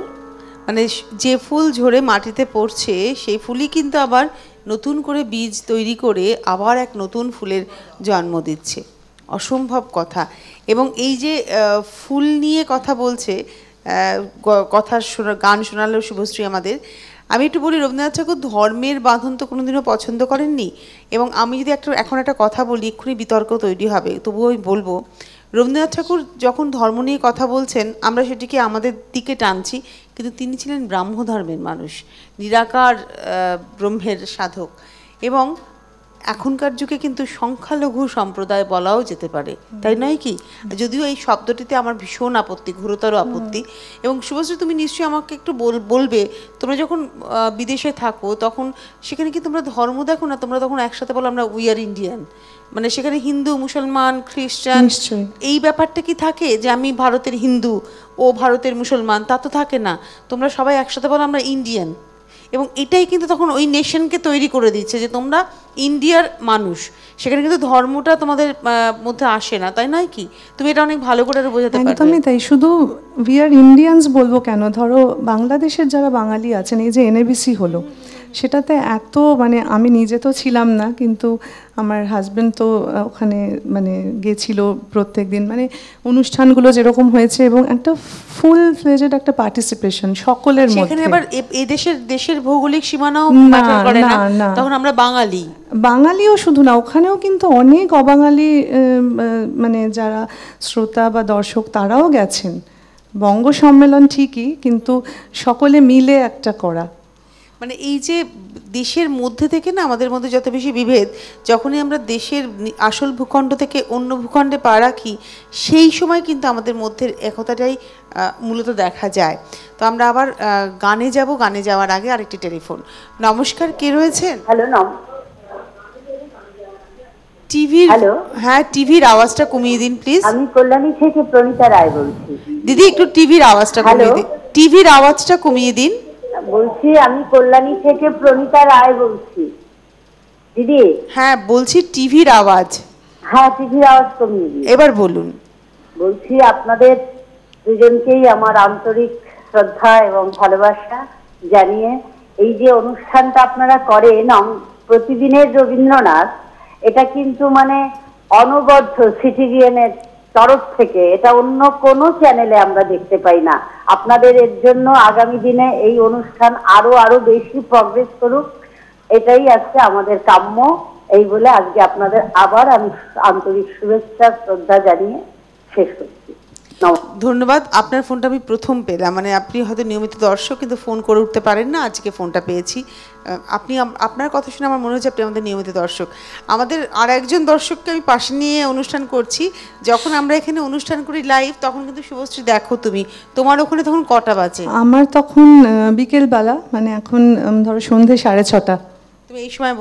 মানে যে ফুল ঝরে মাটিতে পড়ছে সেই ফুলই কিন্তু আবার নতুন করে বীজ তৈরি করে আবার এক নতুন ফুলের জন্ম দিচ্ছে। অসম্ভব কথা। এবং এই যে ফুল নিয়ে কথা বলছে, কথা গান শোনালো শুভশ্রী আমাদের। আমি একটু বলি, রবীন্দ্রনাথ ঠাকুর ধর্মের বাঁধন তো কোনোদিনও পছন্দ করেননি। এবং আমি যদি এখন একটা কথা বলি, এক্ষুনি বিতর্ক তৈরি হবে, তবুও আমি বলবো, রবীন্দ্রনাথ ঠাকুর যখন ধর্ম নিয়ে কথা বলছেন আমরা সেটিকে আমাদের দিকে টানছি, কিন্তু তিনি ছিলেন ব্রাহ্ম ধর্মের মানুষ, নিরাকার ব্রহ্মের সাধক। এবং এখনকার যুগে কিন্তু সংখ্যালঘু সম্প্রদায় বলাও যেতে পারে, তাই নয় কি? যদিও এই শব্দটিতে আমার ভীষণ আপত্তি, ঘোরতর আপত্তি। এবং শুভশ্রী, তুমি নিশ্চয়ই আমাকে একটু বলবে, তোমরা যখন বিদেশে থাকো তখন সেখানে কি তোমরা ধর্ম দেখো না? তোমরা তখন একসাথে বলো আমরা উই আর ইন্ডিয়ান, মানে সেখানে হিন্দু, মুসলমান, খ্রিস্টান, এই ব্যাপারটা কি থাকে যে আমি ভারতের হিন্দু ও ভারতের মুসলমান? তা তো থাকে না। তোমরা সবাই একসাথে বলো আমরা ইন্ডিয়ান। এবং এটাই কিন্তু তখন ওই নেশনকে তৈরি করে দিচ্ছে যে তোমরা ইন্ডিয়ার মানুষ, সেখানে কিন্তু ধর্মটা তোমাদের মধ্যে আসে না, তাই নয় কি? তুমি এটা অনেক ভালো করে বোঝাতে পারবে। একদমই তাই। শুধু উই আর ইন্ডিয়ান্স বলবো কেন, ধরো বাংলাদেশের যারা বাঙালি আছেন, এই যে এনএবিসি হলো, সেটাতে এত, মানে আমি নিজে তো ছিলাম না, কিন্তু আমার হাজব্যান্ড তো ওখানে মানে গেছিল প্রত্যেক দিন, মানে অনুষ্ঠানগুলো যেরকম হয়েছে এবং একটা ফুল ফ্লেজেড একটা পার্টিসিপেশন সকলের মধ্যে। সেখানে আবার এই দেশের ভৌগোলিক সীমানাও ম্যাটার করে না, তখন আমরা বাঙালি। বাঙালিও শুধু না, ওখানেও কিন্তু অনেক অবাঙালি মানে যারা শ্রোতা বা দর্শক তারাও গেছেন। বঙ্গ সম্মেলন ঠিকই, কিন্তু সকলে মিলে একটা করা, মানে এই যে দেশের মধ্যে থেকে না আমাদের মধ্যে যত বেশি বিভেদ, যখনই আমরা দেশের আসল ভূখণ্ড থেকে অন্য ভূখণ্ডে পা রাখি, সেই সময় কিন্তু আমাদের মধ্যে একতাটাই মূলত দেখা যায়। তো আমরা আবার গানে যাব, গানে যাওয়ার আগে আরেকটি টেলিফোন। নমস্কার, কে রয়েছেন? হ্যালো, টিভির, হ্যাঁ টিভির আওয়াজটা কমিয়ে দিন প্লিজ। আমি কল্যাণী থেকে প্রণীতা রায় বলছি। দিদি একটু টিভির আওয়াজটা কমিয়ে দিন, টিভির আওয়াজটা কমিয়ে দিন। বলছি আমি কল্যাণী থেকে প্রণীতা রায় বলছি। দিদি, হ্যাঁ বলছি টিভির আওয়াজ। হ্যাঁ, টিভির আওয়াজ কমিয়ে দিন। এবার বলুন। বলছি আপনাদের দুজনকেই আমার আন্তরিক শ্রদ্ধা এবং ভালোবাসা জানিয়ে, এই যে অনুষ্ঠানটা আপনারা করেন প্রতিদিনের রবীন্দ্রনাথ, এটা কিন্তু মানে অনবদ্য সিটিভিএনের তরফ থেকে, এটা অন্য কোনো চ্যানেলে আমরা দেখতে পাই না। আপনাদের এর জন্য আগামী দিনে এই অনুষ্ঠান আরো বেশি প্রগ্রেস করুক, এটাই আজকে আমাদের কাম্য। এই বলে আজকে আপনাদের আবার আমি আন্তরিক শুভেচ্ছা শ্রদ্ধা জানিয়ে শেষ করছি। ধন্যবাদ। আপনার ফোনটা আমি প্রথম পেলাম, মানে আপনি হয়তো নিয়মিত দর্শক কিন্তু ফোন করে উঠতে পারেন না, আজকে ফোনটা পেয়েছি। আপনার কথা শুনে আমার মনে হচ্ছে আপনি আমাদের নিয়মিত দর্শক। আমাদের আর একজন দর্শককে আমি পাশে নিয়ে অনুষ্ঠান করছি। যখন আমরা এখানে অনুষ্ঠান করি লাইভ, তখন কিন্তু শুভশ্রী দেখো তোমার ওখানে তখন কটা বাজে? আমার তখন বিকেলবেলা, মানে এখন ধরো সন্ধ্যে 6:30। তুমি এই সময়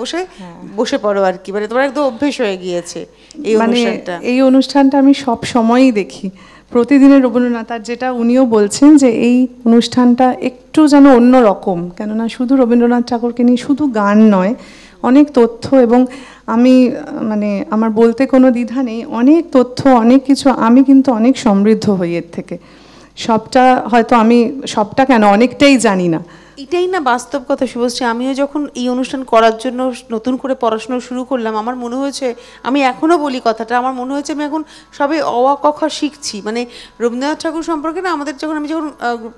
বসে পড়ো আর কি, মানে তোমার একদম অভ্যেস হয়ে গিয়েছে এই অনুষ্ঠানটা। এই অনুষ্ঠানটা আমি সব সময়ই দেখি, প্রতিদিনের রবীন্দ্রনাথ। আর যেটা উনিও বলছেন যে এই অনুষ্ঠানটা একটু যেন অন্য রকম, কেননা শুধু রবীন্দ্রনাথ ঠাকুরকে নিয়ে শুধু গান নয়, অনেক তথ্য, এবং আমি মানে আমার বলতে কোনো দ্বিধা নেই, অনেক তথ্য, অনেক কিছু, আমি কিন্তু অনেক সমৃদ্ধ হই এর থেকে। সবটা কেন অনেকটাই জানি না। এটাই না বাস্তব কথা শুভশ্রী। আমিও যখন এই অনুষ্ঠান করার জন্য নতুন করে পড়াশোনা শুরু করলাম, আমার মনে হয়েছে, আমি এখনও বলি কথাটা, আমার মনে হয়েছে আমি এখন সবে অ আ ক খ শিখছি। মানে রবীন্দ্রনাথ ঠাকুর সম্পর্কে না আমি যখন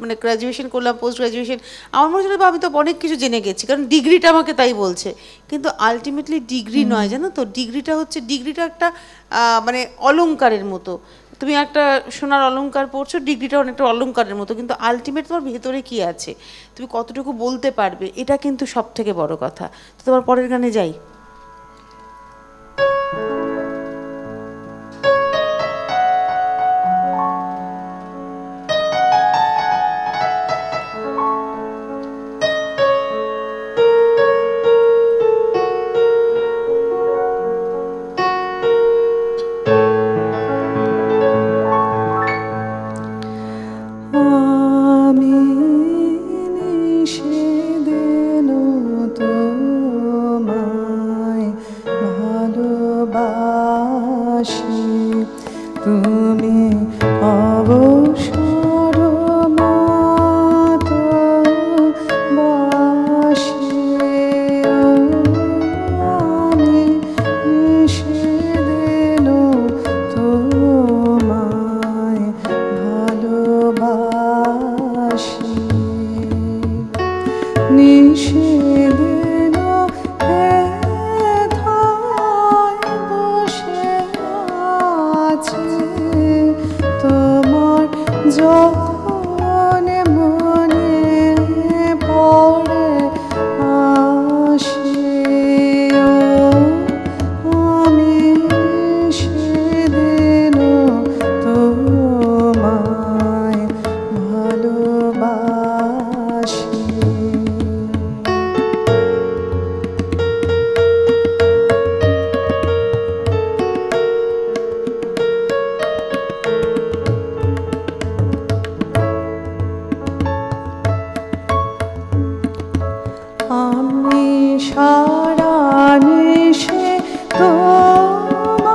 মানে গ্র্যাজুয়েশন করলাম, পোস্ট গ্র্যাজুয়েশন, আমার মনে হচ্ছিল আমি তো অনেক কিছু জেনে গেছি, কারণ ডিগ্রিটা আমাকে তাই বলছে। কিন্তু আলটিমেটলি ডিগ্রি নয়, জানো তো, ডিগ্রিটা একটা মানে অলংকারের মতো। তুমি একটা সোনার অলংকার পড়ছো, ডিগ্রিটা অনেকটা অলংকারের মতো, কিন্তু আলটিমেট তোমার ভেতরে কি আছে, তুমি কতটুকু বলতে পারবে, এটা কিন্তু সব থেকে বড় কথা। তো তোমার পরের গানে যাই। যখন মনে পড়ে আসিও আমি সেদিন তোমায় ভালোবাসি। আমি সারা নিশে তোমাকে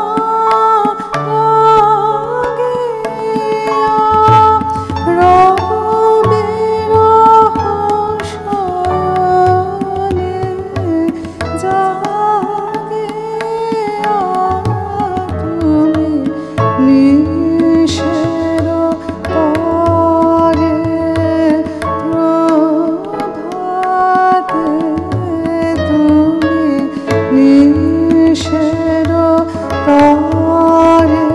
রবের শয়নে জাগিয়া তুমি নিশের পরে প্রভাতে তুমি নিশের পরে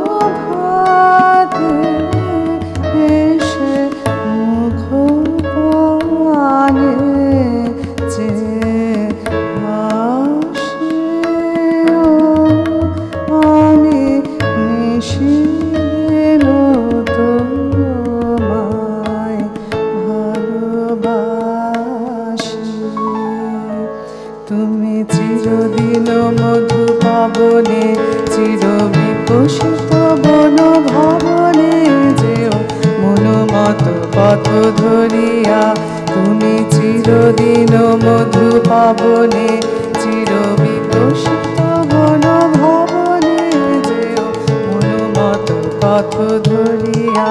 প্রভাতে এসে মুখ পানে যে হাসিও আমি নিশিদিন তোমায় ভালোবাসি। তুমি চিরদিন মধু পাবনে চির বিকশিত বন ভবনে যেও মনোমত পথ ধরিয়া। তুমি চিরদিন মধু পাবনে চির বিকশিত বন ভবনে যেও মনোমত পথ ধরিয়া।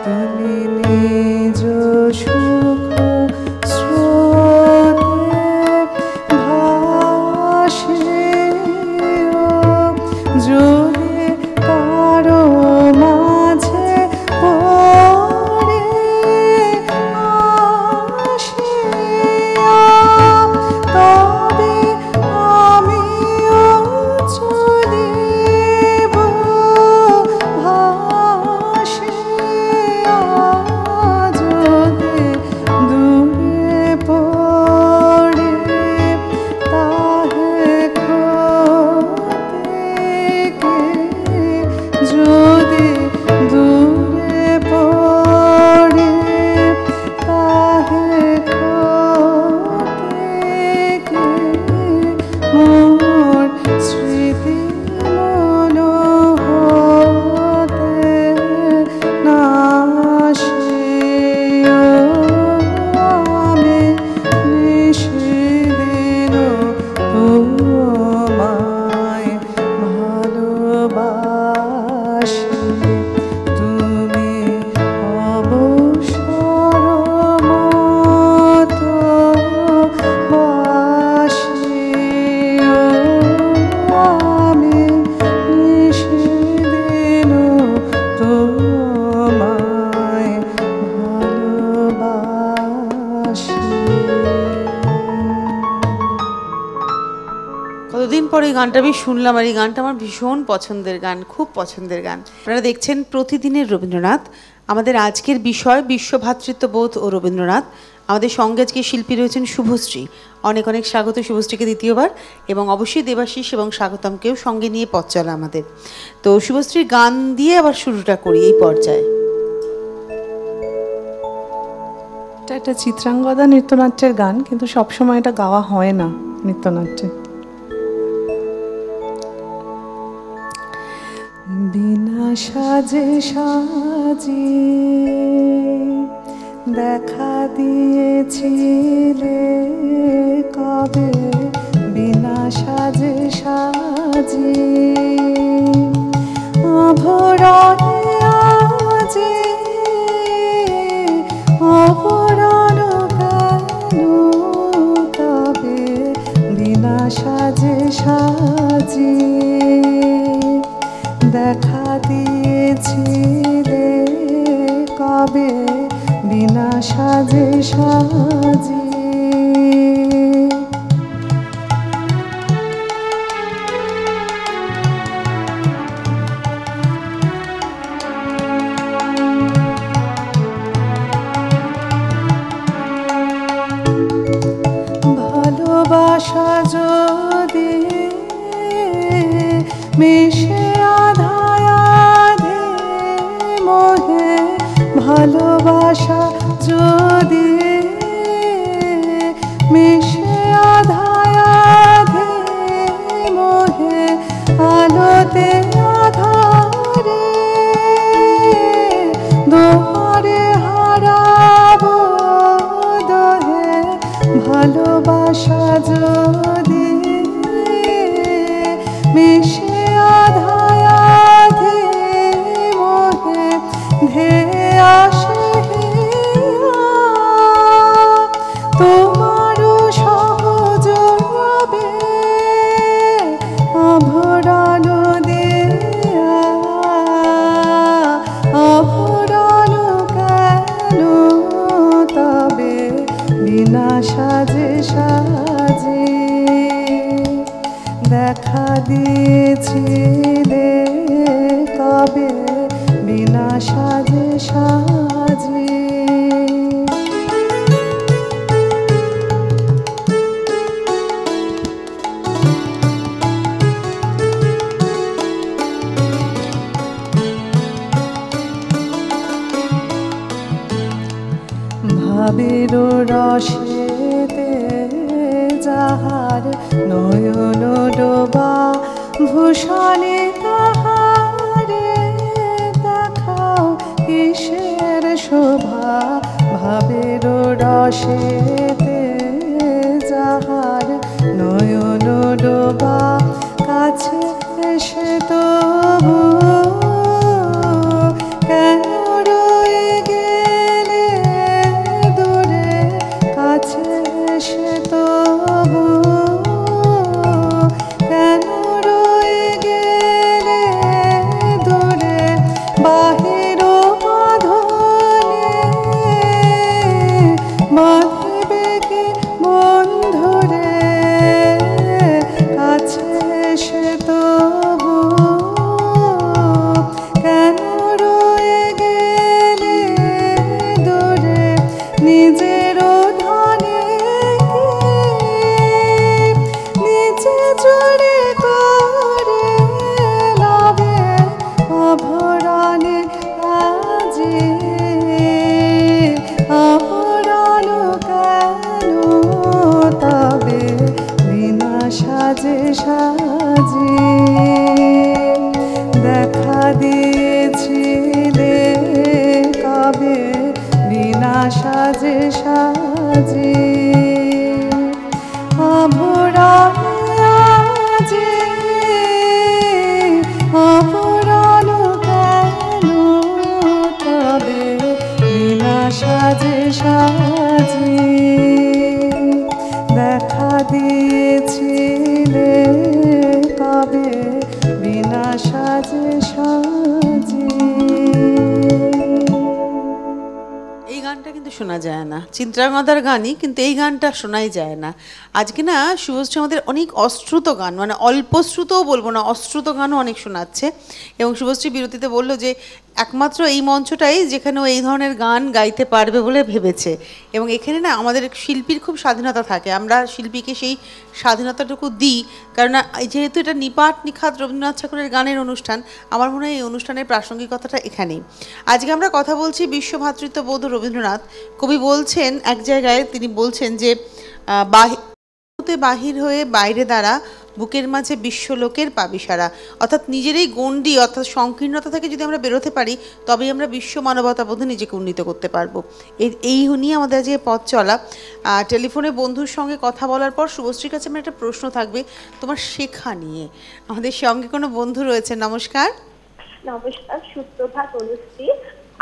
তুমি নিজ সুখ স্রোতে ভাসিও যদি কারো মাঝে পড়ে আসিয়া তবে আমিও চলিব ভাসিয়া। যদি দূরে পড়ে তাহে থেকে যদি দূরে পড়ে তাহে থেকে মোর স্মৃতি মন হতে নাশিও আমি নিশিদিন তোমায় ভালোবাসি। তুমি অবসর মতো বাসিও আমি নিশিদিন তোমায় ভালোবাসি। কতদিন পরে এই গানটা আমি শুনলাম, আর এই গানটা আমার ভীষণ পছন্দের গান, খুব পছন্দের গান। আপনারা দেখছেন প্রতিদিনের রবীন্দ্রনাথ। আমাদের আজকের বিষয় বিশ্ব ভ্রাতৃত্ববোধ ও রবীন্দ্রনাথ। আমাদের সঙ্গে আজকে শিল্পী রয়েছেন শুভশ্রী। অনেক অনেক স্বাগত শুভশ্রীকে দ্বিতীয়বার, এবং অবশ্যই দেবাশিস এবং স্বাগতমকেও সঙ্গে নিয়ে পথ চলা আমাদের। তো শুভশ্রীর গান দিয়ে আবার শুরুটা করি এই পর্যায়ে। এটা একটা চিত্রাঙ্গদা নৃত্যনাট্যের গান, কিন্তু সবসময় এটা গাওয়া হয় না নৃত্যনাট্যে। বিনা সাজে সাজিয়ে দেখা দিয়েছিলে কবে, বিনা সাজে সাজিয়ে অভরণে আজি অভরণ কেন তবে, বিনা সাজে সাজিয়ে দেখা দিয়েছিলে কবে, বিনা সাজে সাজিয়ে। ভাবের রসেতে যাহার নয়ন ডোবা ভূষণে তাহারে দেখাও কিসের শোভা ভাবের রসেতে যাহার নয়ন ডোবা কাছে এসে তবু কেন রয়ে গেলে দূরে কাছে এসে তবু কেন রয়ে গেলে দূরে বাহির বাঁধনে বাঁধিবে কি বন্ধুরে কাছে এসে তবু কেন রয়ে গেলে দূরে নিজের ধনে নিচে জোরে করে লাভে অভরণে আজি অভরণ কেন তবে বিনা সাজে সাজি দেখা দিয়েছিলে কবে বিনা সাজে সাজি অভরণে আজি অভরণ কেন তবে বিনা সাজে সাজি দেখা দিয়েছিলে কবে বিনা সাজে সাজি। এই গানটা কিন্তু শোনা যায় না, চিত্রাঙ্গদার গানই, কিন্তু এই গানটা শোনাই যায় না। আজকে না শুভশ্রী আমাদের অনেক অশ্রুত গান, মানে অল্প শ্রুতও বলবো না, অশ্রুত গানও অনেক শোনাচ্ছে। এবং শুভশ্রী বিরতিতে বললো যে একমাত্র এই মঞ্চটাই যেখানে ও এই ধরনের গান গাইতে পারবে বলে ভেবেছে। এবং এখানে না আমাদের শিল্পীর খুব স্বাধীনতা থাকে, আমরা শিল্পীকে সেই স্বাধীনতাটুকু দিই, কেননা যেহেতু এটা নিপাট নিখাত রবীন্দ্রনাথ ঠাকুরের গানের অনুষ্ঠান, আমার মনে হয় এই অনুষ্ঠানের প্রাসঙ্গিকতাটা এখানেই। আজকে আমরা কথা বলছি বিশ্বভ্রাতৃত্ববোধ রবীন্দ্রনাথ। কবি বলছেন এক জায়গায়, তিনি বলছেন যে বাহির হয়ে বাইরে দ্বারা বুকের মাঝে বিশ্বলোকের পাবি সারা। অর্থাৎ নিজের এই গণ্ডি অর্থাৎ সংকীর্ণতা থেকে যদি আমরা বেরোতে পারি, তবেই আমরা বিশ্ব মানবতাবোধে নিজেকে উন্নীত করতে পারবো। এই নিয়ে আমাদের আজকে পথ চলা। টেলিফোনে বন্ধুর সঙ্গে কথা বলার পর শুভশ্রীর কাছে আমার একটা প্রশ্ন থাকবে তোমার শেখা নিয়ে। আমাদের সঙ্গে কোনো বন্ধু রয়েছে, নমস্কার। নমস্কার, সুপ্রভাত অনুশ্রী।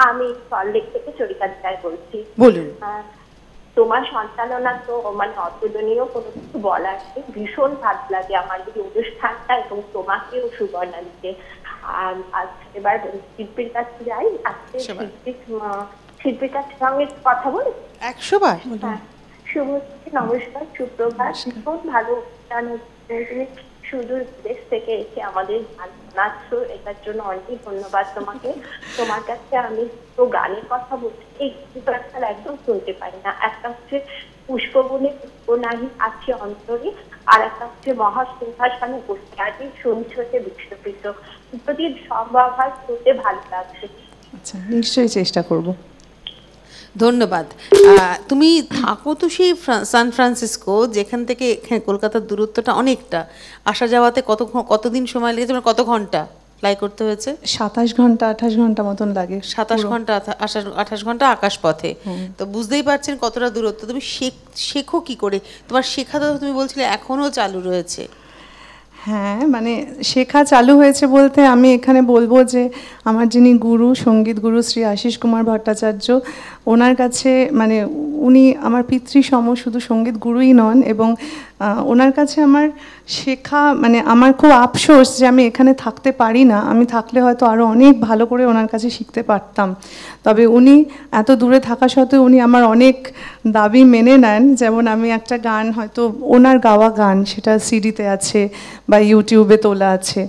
আমি সল্টলেক থেকে চরিকার বলছি। বলুন। তোমার সন্তাননা তো মানে অতুলনীয়, কোনো কিছু বলার নেই। ভীষণ ভালো লাগে আমার এই অনুষ্ঠানটা এবং তোমাকেও সুবর্ণা দিতে। আর এবার শিল্পীর কাছে যাই, আজকে শিল্পীর কাছে সঙ্গে কথা বলি 100 বার। হ্যাঁ, শুভশ্রী নমস্কার, সুপ্রভাত। ভীষণ ভালো অনুষ্ঠান হচ্ছে, তুমি সুদূর দেশ থেকে এসে আমাদের গান শোনাচ্ছো, এটার জন্য অনেক ধন্যবাদ তোমাকে। তোমার কাছে আমি তো গানের কথা বলছি, এই গানটা একদম শুনতে পারি না। একটা হচ্ছে পুষ্পবনে পুষ্পনাহি আছে অন্তরে, আর একটা হচ্ছে মহাসিংহাসনে বসে আছি শুনছোতে বিশ্বপ্রীত। যদি সম্ভব হয় শুনতে ভালো লাগছে। আচ্ছা, নিশ্চয়ই চেষ্টা করব। ধন্যবাদ। তুমি থাকো তো সেই সান ফ্রান্সিসকো, যেখান থেকে এখানে কলকাতার দূরত্বটা অনেকটা, আসা যাওয়াতে কতদিন সময় লেগেছে, মানে কত ঘন্টা ফ্লাই করতে হয়েছে? 27 ঘন্টা 28 ঘন্টা মতন লাগে। 27 ঘন্টা 28 ঘন্টা আকাশ পথে। তো বুঝতেই পারছেন কতটা দূরত্ব। তুমি শেখো কি করে? তোমার শেখা তো তুমি বলছিলে এখনো চালু রয়েছে। হ্যাঁ, মানে শেখা চালু হয়েছে বলতে আমি এখানে বলবো যে আমার যিনি গুরু, সঙ্গীত গুরু শ্রী আশিস কুমার ভট্টাচার্য, ওনার কাছে মানে উনি আমার পিতৃসম, শুধু সঙ্গীত গুরুই নন। এবং ওনার কাছে আমার শেখা, মানে আমার খুব আফসোস যে আমি এখানে থাকতে পারি না। আমি থাকলে হয়তো আরও অনেক ভালো করে ওনার কাছে শিখতে পারতাম। তবে উনি এত দূরে থাকা সত্ত্বেও উনি আমার অনেক দাবি মেনে নেন। যেমন আমি একটা গান, হয়তো ওনার গাওয়া গান, সেটা সিডিতে আছে বা ইউটিউবে তোলা আছে,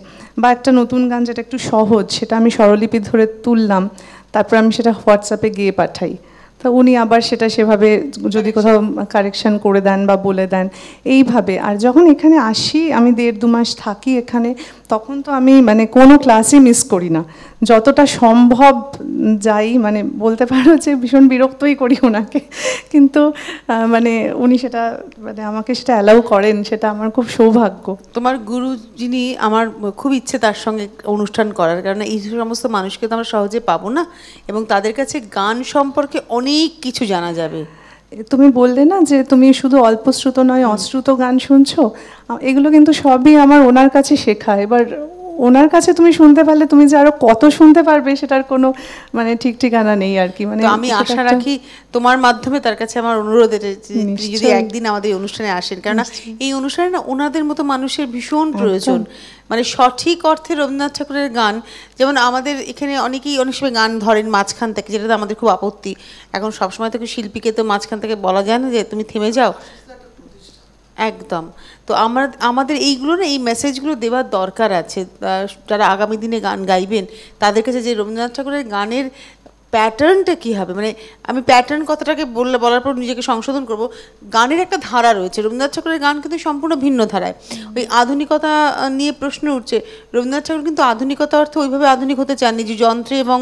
বা একটা নতুন গান যেটা একটু সহজ, সেটা আমি স্বরলিপি ধরে তুললাম, তারপর আমি সেটা হোয়াটসঅ্যাপে গিয়ে পাঠাই। তো উনি আবার সেটা সেভাবে যদি কোথাও কারেকশন করে দেন বা বলে দেন, এইভাবে। আর যখন এখানে আসি, আমি 1.5-2 মাস থাকি এখানে, তখন তো আমি মানে কোনো ক্লাসই মিস করি না, যতটা সম্ভব যাই, মানে বলতে পারো যে ভীষণ বিরক্তই করি ওনাকে, কিন্তু মানে উনি সেটা মানে আমাকে সেটা অ্যালাউ করেন, সেটা আমার খুব সৌভাগ্য। তোমার গুরু যিনি, আমার খুব ইচ্ছে তার সঙ্গে অনুষ্ঠান করার, কারণ এই সমস্ত মানুষকে তো আমরা সহজে পাবো না এবং তাদের কাছে গান সম্পর্কে অনেক কিছু জানা যাবে। তুমি বললে না যে তুমি শুধু অল্পশ্রুত নয় অশ্রুত গান শুনছো, এগুলো কিন্তু সবই আমার ওনার কাছে শেখা। এবার ওনার কাছে তুমি শুনতে পারলে তুমি যে আরো কত শুনতে পারবে সেটার কোনো মানে ঠিক ঠিকানা নেই আর কি। মানে আমি আশা রাখি তোমার মাধ্যমে তার কাছে আমার অনুরোধ এটা, যদি একদিন আমাদের অনুষ্ঠানে আসেন, কেননা এই অনুষ্ঠানে না ওনাদের মতো মানুষের ভীষণ প্রয়োজন। মানে সঠিক অর্থে রবীন্দ্রনাথ ঠাকুরের গান, যেমন আমাদের এখানে অনেকেই অনেক সময় গান ধরেন মাঝখান থেকে, যেটা আমাদের খুব আপত্তি। এখন সবসময় থেকে শিল্পীকে তো মাঝখান থেকে বলা যায় না যে তুমি থেমে যাও, একদম। তো আমাদের এইগুলো না, এই মেসেজগুলো দেওয়ার দরকার আছে। যারা আগামী দিনে গান গাইবেন তাদের কাছে যে রবীন্দ্রনাথ ঠাকুরের গানের প্যাটার্নটা কী হবে, মানে আমি প্যাটার্ন কথাটাকে বলার পর নিজেকে সংশোধন করব। গানের একটা ধারা রয়েছে, রবীন্দ্রনাথ ঠাকুরের গান কিন্তু সম্পূর্ণ ভিন্ন ধারায়। ওই আধুনিকতা নিয়ে প্রশ্ন উঠছে, রবীন্দ্রনাথ ঠাকুর কিন্তু আধুনিকতা অর্থে ওইভাবে আধুনিক হতে চাননি যে যন্ত্রে এবং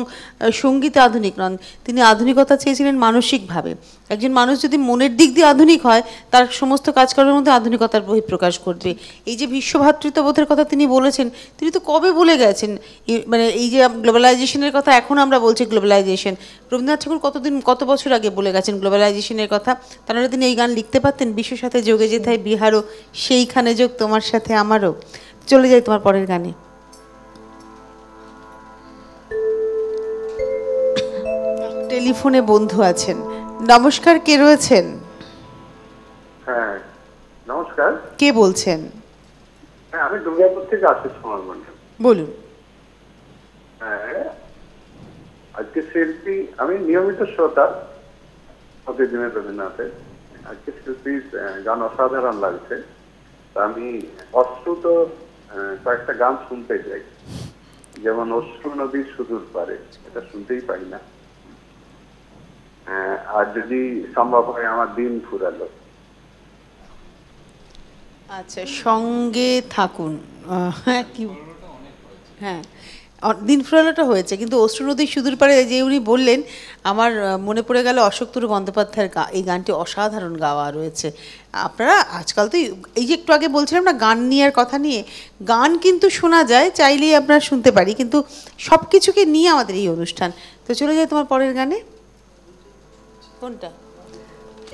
সঙ্গীতে আধুনিক নন। তিনি আধুনিকতা চেয়েছিলেন মানসিকভাবে। একজন মানুষ যদি মনের দিক দিয়ে আধুনিক হয়, তার সমস্ত কাজকর্মের মধ্যে আধুনিকতার বহিঃপ্রকাশ ঘটবে। এই যে বিশ্বভ্রাতৃত্ববোধের কথা তিনি বলেছেন, তিনি তো কবে বলে গেছেন। মানে এই যে গ্লোবালাইজেশনের কথা এখন আমরা বলছি, গ্লোবালাইজেশন, রবীন্দ্রনাথ ঠাকুর কত বছর আগে বলে গেছেন গ্লোবালাইজেশনের কথা। তাহলে তিনি এই গান লিখতে পারতেন, বিশ্বের সাথে যোগে যেথায় বিহারও সেইখানে যোগ তোমার সাথে আমারও। চলে যাই তোমার পরের গানে। টেলিফোনে বন্ধু আছেন। নমস্কার, কে রয়েছেন? হ্যাঁ নমস্কার, কে বলছেন? হ্যাঁ আমি দুর্গাপুর থেকে আশিস কুমার মন্ডল। বলুন। হ্যাঁ, আজকে শিল্পী, আমি নিয়মিত শ্রোতা প্রতিদিনের রবীন্দ্রনাথের। আজকে শিল্পীর গান অসাধারণ লাগছে। আমি অশ্রুত কয়েকটা গান শুনতে চাই, যেমন অশ্রু নদীর সুদূর পারে, এটা শুনতেই পাই না। আর যদি সম্ভব হয় আমার দিন ফুরালো। আচ্ছা, সঙ্গে থাকুন। হ্যাঁ, দিন ফুরালোটা হয়েছে, কিন্তু অশ্রু নদীর সুদূর পারে যে উনি বললেন, আমার মনে পড়ে গেল অশোকতরু বন্দ্যোপাধ্যায়ের এই গানটি অসাধারণ গাওয়া রয়েছে। আপনারা আজকাল তো এই যে একটু আগে বলছিলাম না গান নেওয়ার কথা নিয়ে, গান কিন্তু শোনা যায়, চাইলেই আপনারা শুনতে পারি, কিন্তু সব কিছুকে নিয়ে আমাদের এই অনুষ্ঠান। তো চলে যায় তোমার পরের গানে। কোনটা?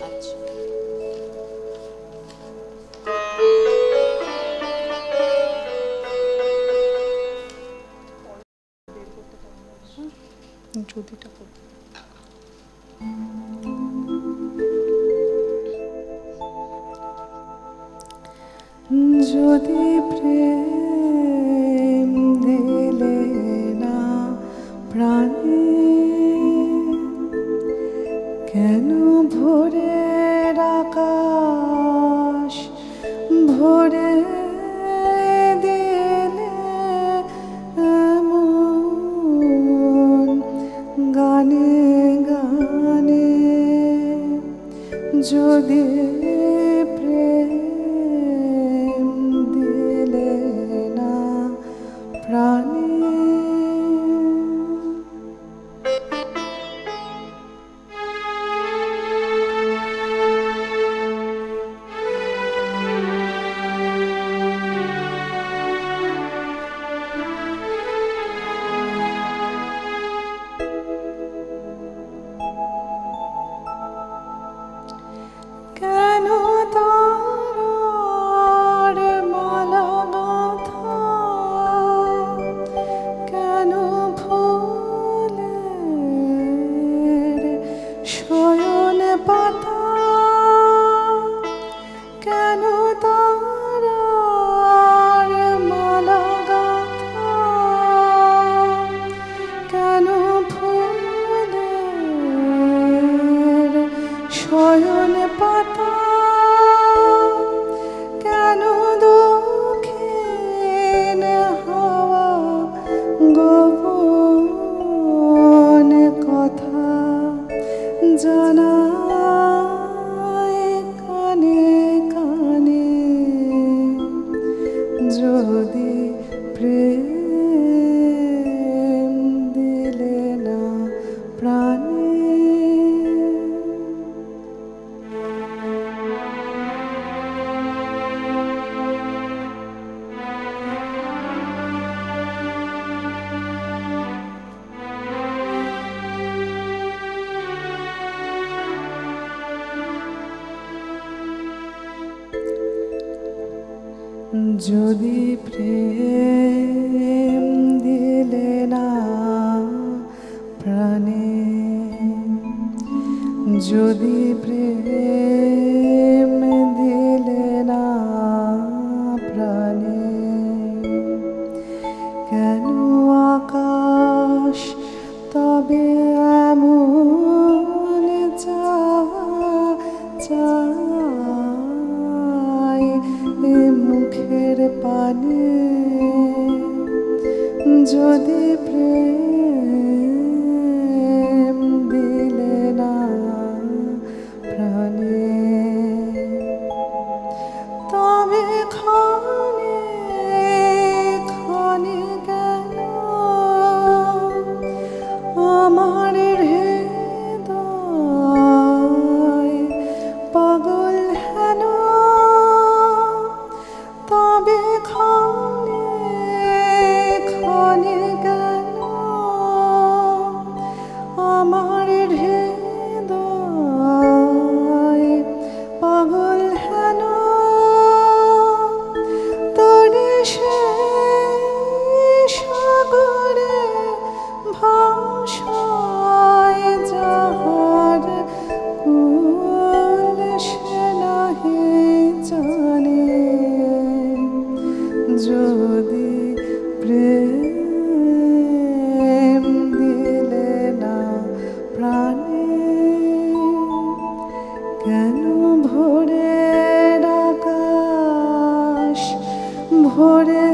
আচ্ছা, যদি প্রেম দিলে না প্রাণে, কেন ভোরের আকাশ ভরে দিলে এমন গানে গানে, যদি প্রেম দিলে না প্রাণে। যদি প্রেম দিলে না প্রাণে, যদি প্রেম দিলে না প্রাণে, কেন আকাশ তবে এমন চায় এ মুখের পানে, যদি প্রেম দিলে না প্রাণে, তবে ক্ষণে ক্ষণে কেন আমার হৃদয় পাগল হেন, তবে ক্ষণে ক্ষণে কেন আমার হৃদয় পাগল হেন, তোরে সে সাগরে ভাষায় যাহার কুল সে নাহি জানে, যদি প্রেম দিলে না প্রাণে, কেন ভোরের আকাশ ভোরে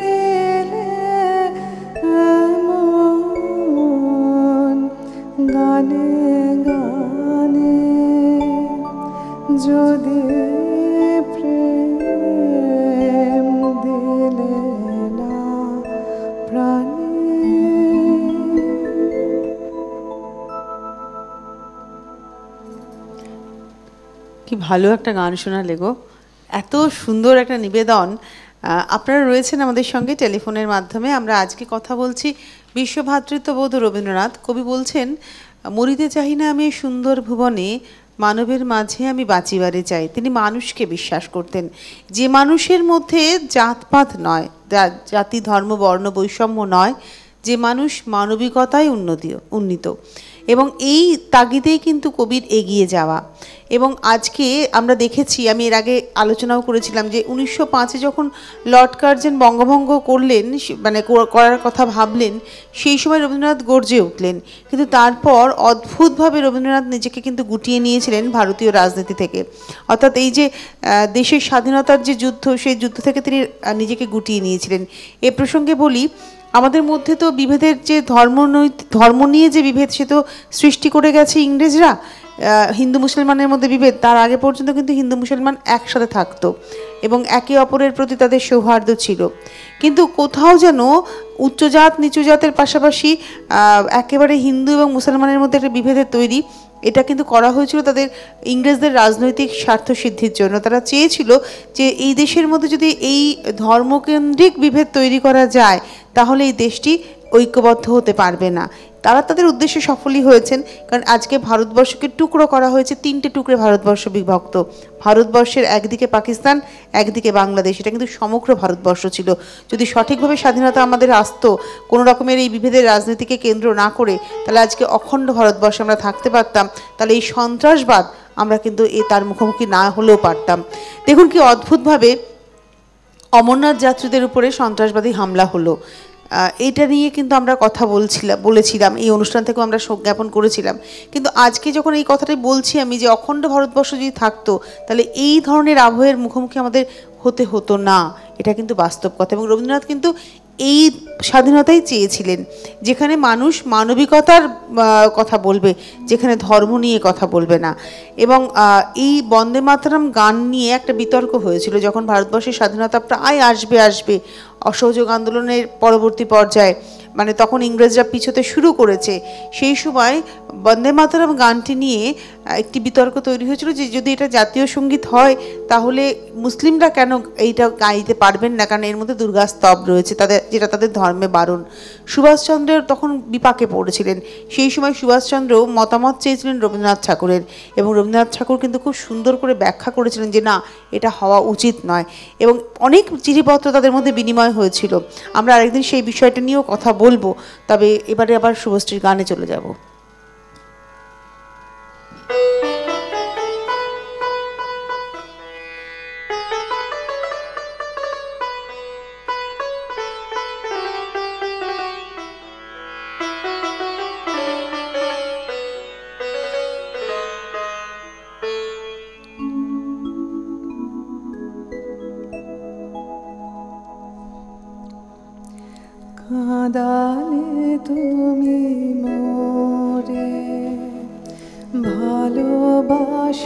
দিলে এমন গানে গানে, যদি প্রেম দিলে না প্রাণে। কি ভালো একটা গান শোনালে গো, এত সুন্দর একটা নিবেদন। আপনারা রয়েছেন আমাদের সঙ্গে টেলিফোনের মাধ্যমে। আমরা আজকে কথা বলছি বিশ্ব ভ্রাতৃত্ববোধ রবীন্দ্রনাথ। কবি বলছেন, মরিতে চাহি না আমি সুন্দর ভুবনে, মানবের মাঝে আমি বাঁচিবারে চাই। তিনি মানুষকে বিশ্বাস করতেন, যে মানুষের মধ্যে জাতপাত নয়, জাতি ধর্ম বর্ণ বৈষম্য নয়, যে মানুষ মানবিকতায় উন্নীত, এবং এই তাগিদেই কিন্তু কবির এগিয়ে যাওয়া। এবং আজকে আমরা দেখেছি, আমি এর আগে আলোচনাও করেছিলাম যে 1905-এ যখন লর্ড কার্জন বঙ্গভঙ্গ করলেন, মানে করার কথা ভাবলেন, সেই সময় রবীন্দ্রনাথ গর্জে উঠলেন। কিন্তু তারপর অদ্ভুতভাবে রবীন্দ্রনাথ নিজেকে কিন্তু গুটিয়ে নিয়েছিলেন ভারতীয় রাজনীতি থেকে। অর্থাৎ এই যে দেশের স্বাধীনতার যে যুদ্ধ, সেই যুদ্ধ থেকে তিনি নিজেকে গুটিয়ে নিয়েছিলেন। এ প্রসঙ্গে বলি, আমাদের মধ্যে তো বিভেদের যে ধর্ম নিয়ে যে বিভেদ, সে তো সৃষ্টি করে গেছে ইংরেজরা। হিন্দু মুসলমানের মধ্যে বিভেদ, তার আগে পর্যন্ত কিন্তু হিন্দু মুসলমান একসাথে থাকতো এবং একে অপরের প্রতি তাদের সৌহার্দ্য ছিল। কিন্তু কোথাও যেন উচ্চজাত নিচু জাতের পাশাপাশি একেবারে হিন্দু এবং মুসলমানের মধ্যে একটা বিভেদের তৈরি, এটা কিন্তু করা হয়েছিল তাদের ইংরেজদের রাজনৈতিক স্বার্থ সিদ্ধির জন্য। তারা চেয়েছিল যে এই দেশের মধ্যে যদি এই ধর্মকেন্দ্রিক বিভেদ তৈরি করা যায়, তাহলে এই দেশটি ঐক্যবদ্ধ হতে পারবে না। তারা তাদের উদ্দেশ্যে সফলই হয়েছেন, কারণ আজকে ভারতবর্ষকে টুকরো করা হয়েছে, 3টে টুকরে ভারতবর্ষ বিভক্ত। ভারতবর্ষের একদিকে পাকিস্তান, একদিকে বাংলাদেশ, এটা কিন্তু সমগ্র ভারতবর্ষ ছিল। যদি সঠিকভাবে স্বাধীনতা আমাদের আসতো, কোনো রকমের এই বিভেদের রাজনীতিকে কেন্দ্র না করে, তাহলে আজকে অখণ্ড ভারতবর্ষে আমরা থাকতে পারতাম। তাহলে এই সন্ত্রাসবাদ আমরা কিন্তু তার মুখোমুখি না হলেও পারতাম। দেখুন কি অদ্ভুতভাবে অমরনাথ যাত্রীদের উপরে সন্ত্রাসবাদী হামলা হলো। এটা নিয়ে কিন্তু আমরা কথা বলেছিলাম, এই অনুষ্ঠান থেকেও আমরা জ্ঞাপন করেছিলাম। কিন্তু আজকে যখন এই কথাটাই বলছি আমি, যে অখণ্ড ভারতবর্ষ যদি থাকতো, তাহলে এই ধরনের আবহের মুখোমুখি আমাদের হতে হতো না। এটা কিন্তু বাস্তব কথা। এবং রবীন্দ্রনাথ কিন্তু এই স্বাধীনতাই চেয়েছিলেন, যেখানে মানুষ মানবিকতার কথা বলবে, যেখানে ধর্ম নিয়ে কথা বলবে না। এবং এই বন্দে মাতরম গান নিয়ে একটা বিতর্ক হয়েছিল যখন ভারতবর্ষের স্বাধীনতা প্রায় আসবে অসহযোগ আন্দোলনের পরবর্তী পর্যায়ে, মানে তখন ইংরেজরা পিছোতে শুরু করেছে। সেই সময় বন্দে মাতরম গানটি নিয়ে একটি বিতর্ক তৈরি হয়েছিল যে যদি এটা জাতীয় সঙ্গীত হয় তাহলে মুসলিমরা কেন এইটা গাইতে পারবেন না, কারণ এর মধ্যে দুর্গা স্তব রয়েছে, যেটা তাদের ধর্মে বারণ। সুভাষচন্দ্র তখন বিপাকে পড়েছিলেন। সেই সময় সুভাষচন্দ্র মতামত চেয়েছিলেন রবীন্দ্রনাথ ঠাকুরের, এবং রবীন্দ্রনাথ ঠাকুর কিন্তু খুব সুন্দর করে ব্যাখ্যা করেছিলেন যে না, এটা হওয়া উচিত নয়, এবং অনেক চিঠিপত্র তাদের মধ্যে বিনিময় হয়েছিল। আমরা আরেকদিন সেই বিষয়টা নিয়েও কথা বলবো, তবে এবারে আবার শুভশ্রীর গানে চলে যাব। কাঁদালে তুমি মোরে ভালোবাসারে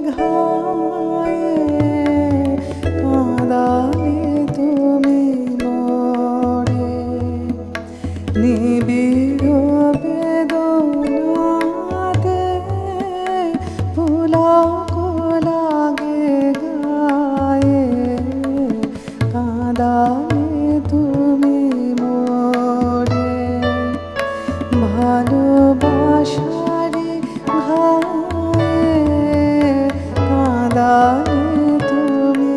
ঘায়ে, কাঁদালে তুমি মোরে নিবিড় বেদনাতে, পুলক লাগে গায়ে, কাঁদালে তুমি মোরে ভালোবাসারে ঘায়ে, কাঁদালে তুমি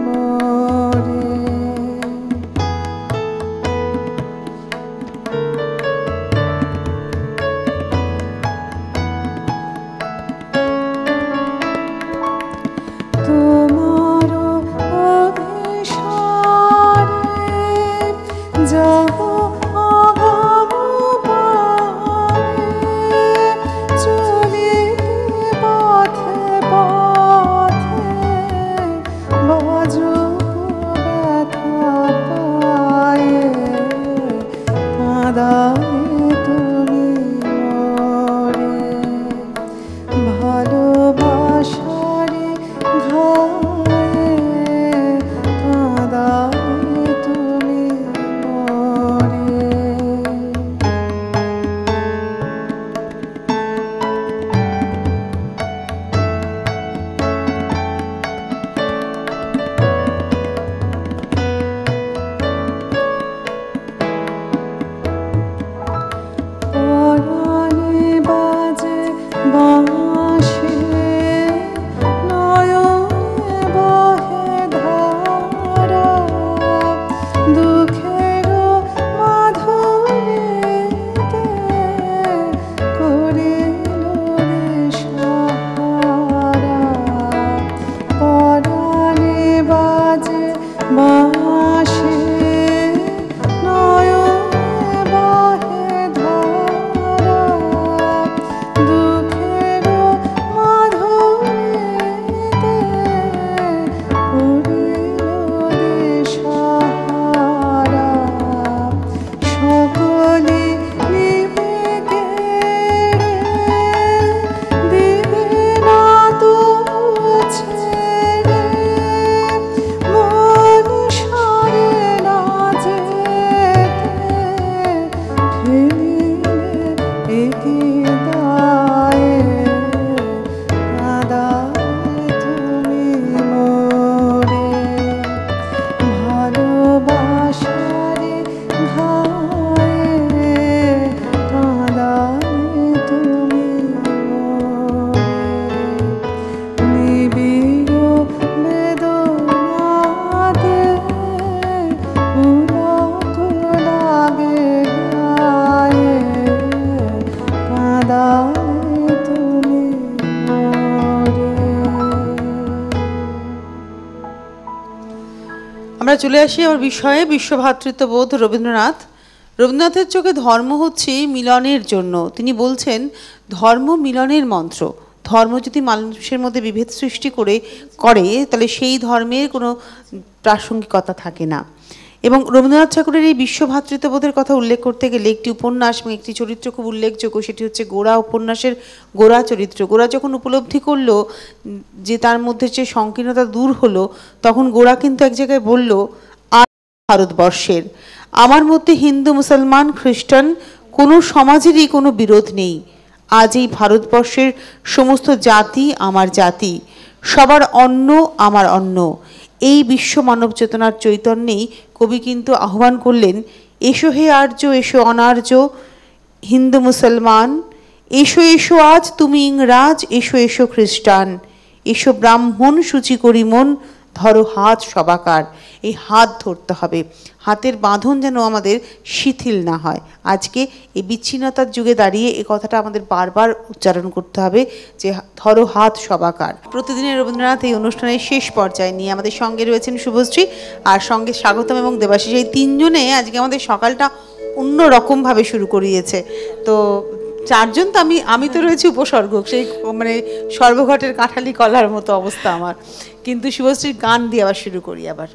মোরে। তোমার অভিসারে যাব আগাম পারে, চলিতে পথে পথে বাজুক ব্যথা পায়ে, কাঁদালে তুমি মোরে ভালোবাসারে ঘায়ে, কাঁদালে তুমি মোরে। পরাণে বাজে বাঁশি, নয়নে বহে ধারা, দুঃখের মাধুরীতে করিল রে সাহারা। পরাণে বাজে বাঁশি, নয়নে বহে ধারা, দুঃখের মাধুরীতে করিল রে সাহারা। সকলে নিবে কেড়ে, দিবে না তো ছেড়ে, মন সরে না যেতে, ঠেলিলে একে দায়ে, কাঁদালে তুমি মোরে ভালোবাসারে ঘায়ে, কাঁদালে তুমি মোরে নিবিড় বেদনাতে, পুলক লাগে গায়ে, কাঁদালে তুমি মোরে। আমরা চলে আসি আমার বিষয়ে, বিশ্বভ্রাতৃত্ববোধ। রবীন্দ্রনাথের চোখে ধর্ম হচ্ছে মিলনের জন্য। তিনি বলছেন ধর্ম মিলনের মন্ত্র। ধর্ম যদি মানুষের মধ্যে বিভেদ সৃষ্টি করে তাহলে সেই ধর্মের কোনো প্রাসঙ্গিকতা থাকে না। এবং রবীন্দ্রনাথ ঠাকুরের এই বিশ্বভ্রাতৃত্ববোধের কথা উল্লেখ করতে গেলে একটি উপন্যাস এবং একটি চরিত্র খুব উল্লেখযোগ্য, সেটি হচ্ছে গোরা উপন্যাসের গোরা চরিত্র। গোরা যখন উপলব্ধি করলো যে তার মধ্যে যে সংকীর্ণতা দূর হলো, তখন গোরা কিন্তু এক জায়গায় বলল, আর ভারতবর্ষের আমার মধ্যে হিন্দু মুসলমান খ্রিস্টান কোনো সমাজেরই কোনো বিরোধ নেই, আজ এই ভারতবর্ষের সমস্ত জাতি আমার জাতি, সবার অন্ন আমার অন্ন, এই বিশ্ব মানব চেতনার চৈতন্যেই কবি কিন্তু আহ্বান করলেন, এসো হে আর্য, এসো অনার্য, হিন্দু মুসলমান, এসো এসো আজ তুমি ইংরাজ, এসো এসো খ্রিস্টান, এসো ব্রাহ্মণ সূচি করি মন, ধরো হাত সবাকার। এই হাত ধরতে হবে, হাতের বাঁধন যেন আমাদের শিথিল না হয়। আজকে এই বিচ্ছিন্নতার যুগে দাঁড়িয়ে এই কথাটা আমাদের বারবার উচ্চারণ করতে হবে যে ধরো হাত সবাকার। প্রতিদিনের রবীন্দ্রনাথ এই অনুষ্ঠানের শেষ পর্যায়ে নিয়ে আমাদের সঙ্গে রয়েছেন শুভশ্রী আর সঙ্গে স্বাগতম এবং দেবাশিস। এই তিনজনে আজকে আমাদের সকালটা অন্য রকমভাবে শুরু করিয়েছে। তো চারজন তো আমি তো রয়েছি উপসর্গ, সেই মানে সর্বঘটের কাঁঠালি কলার মতো অবস্থা আমার। কিন্তু শুভশ্রীর গান দিয়ে আবার শুরু করি আবার।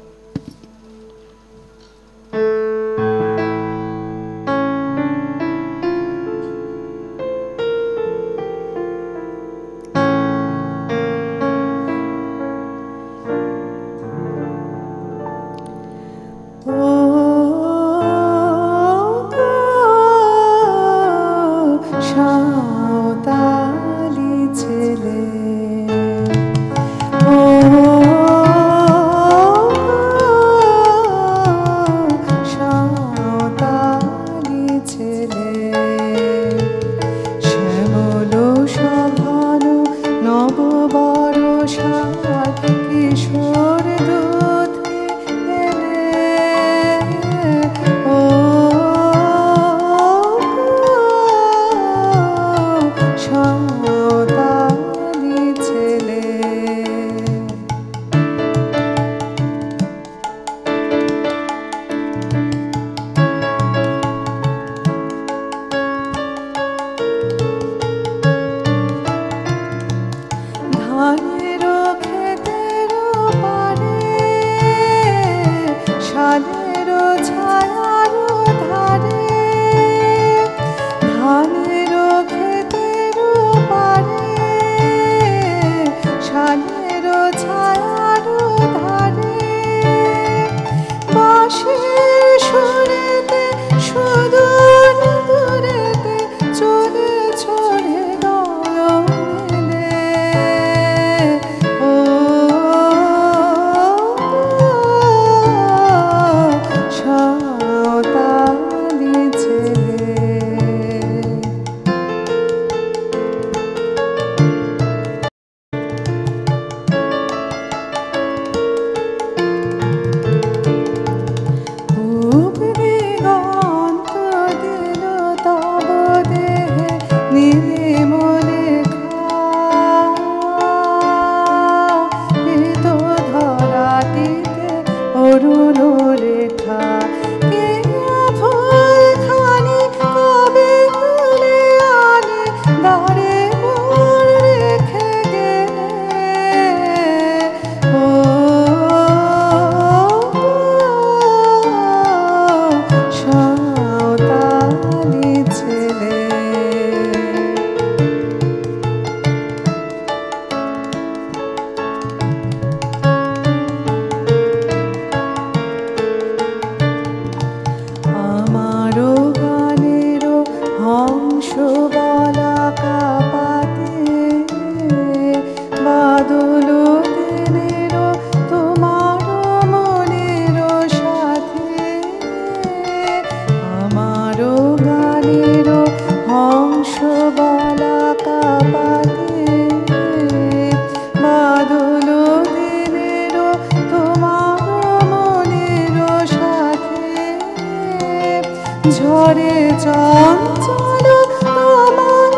ঝরে চঞ্চল তোমার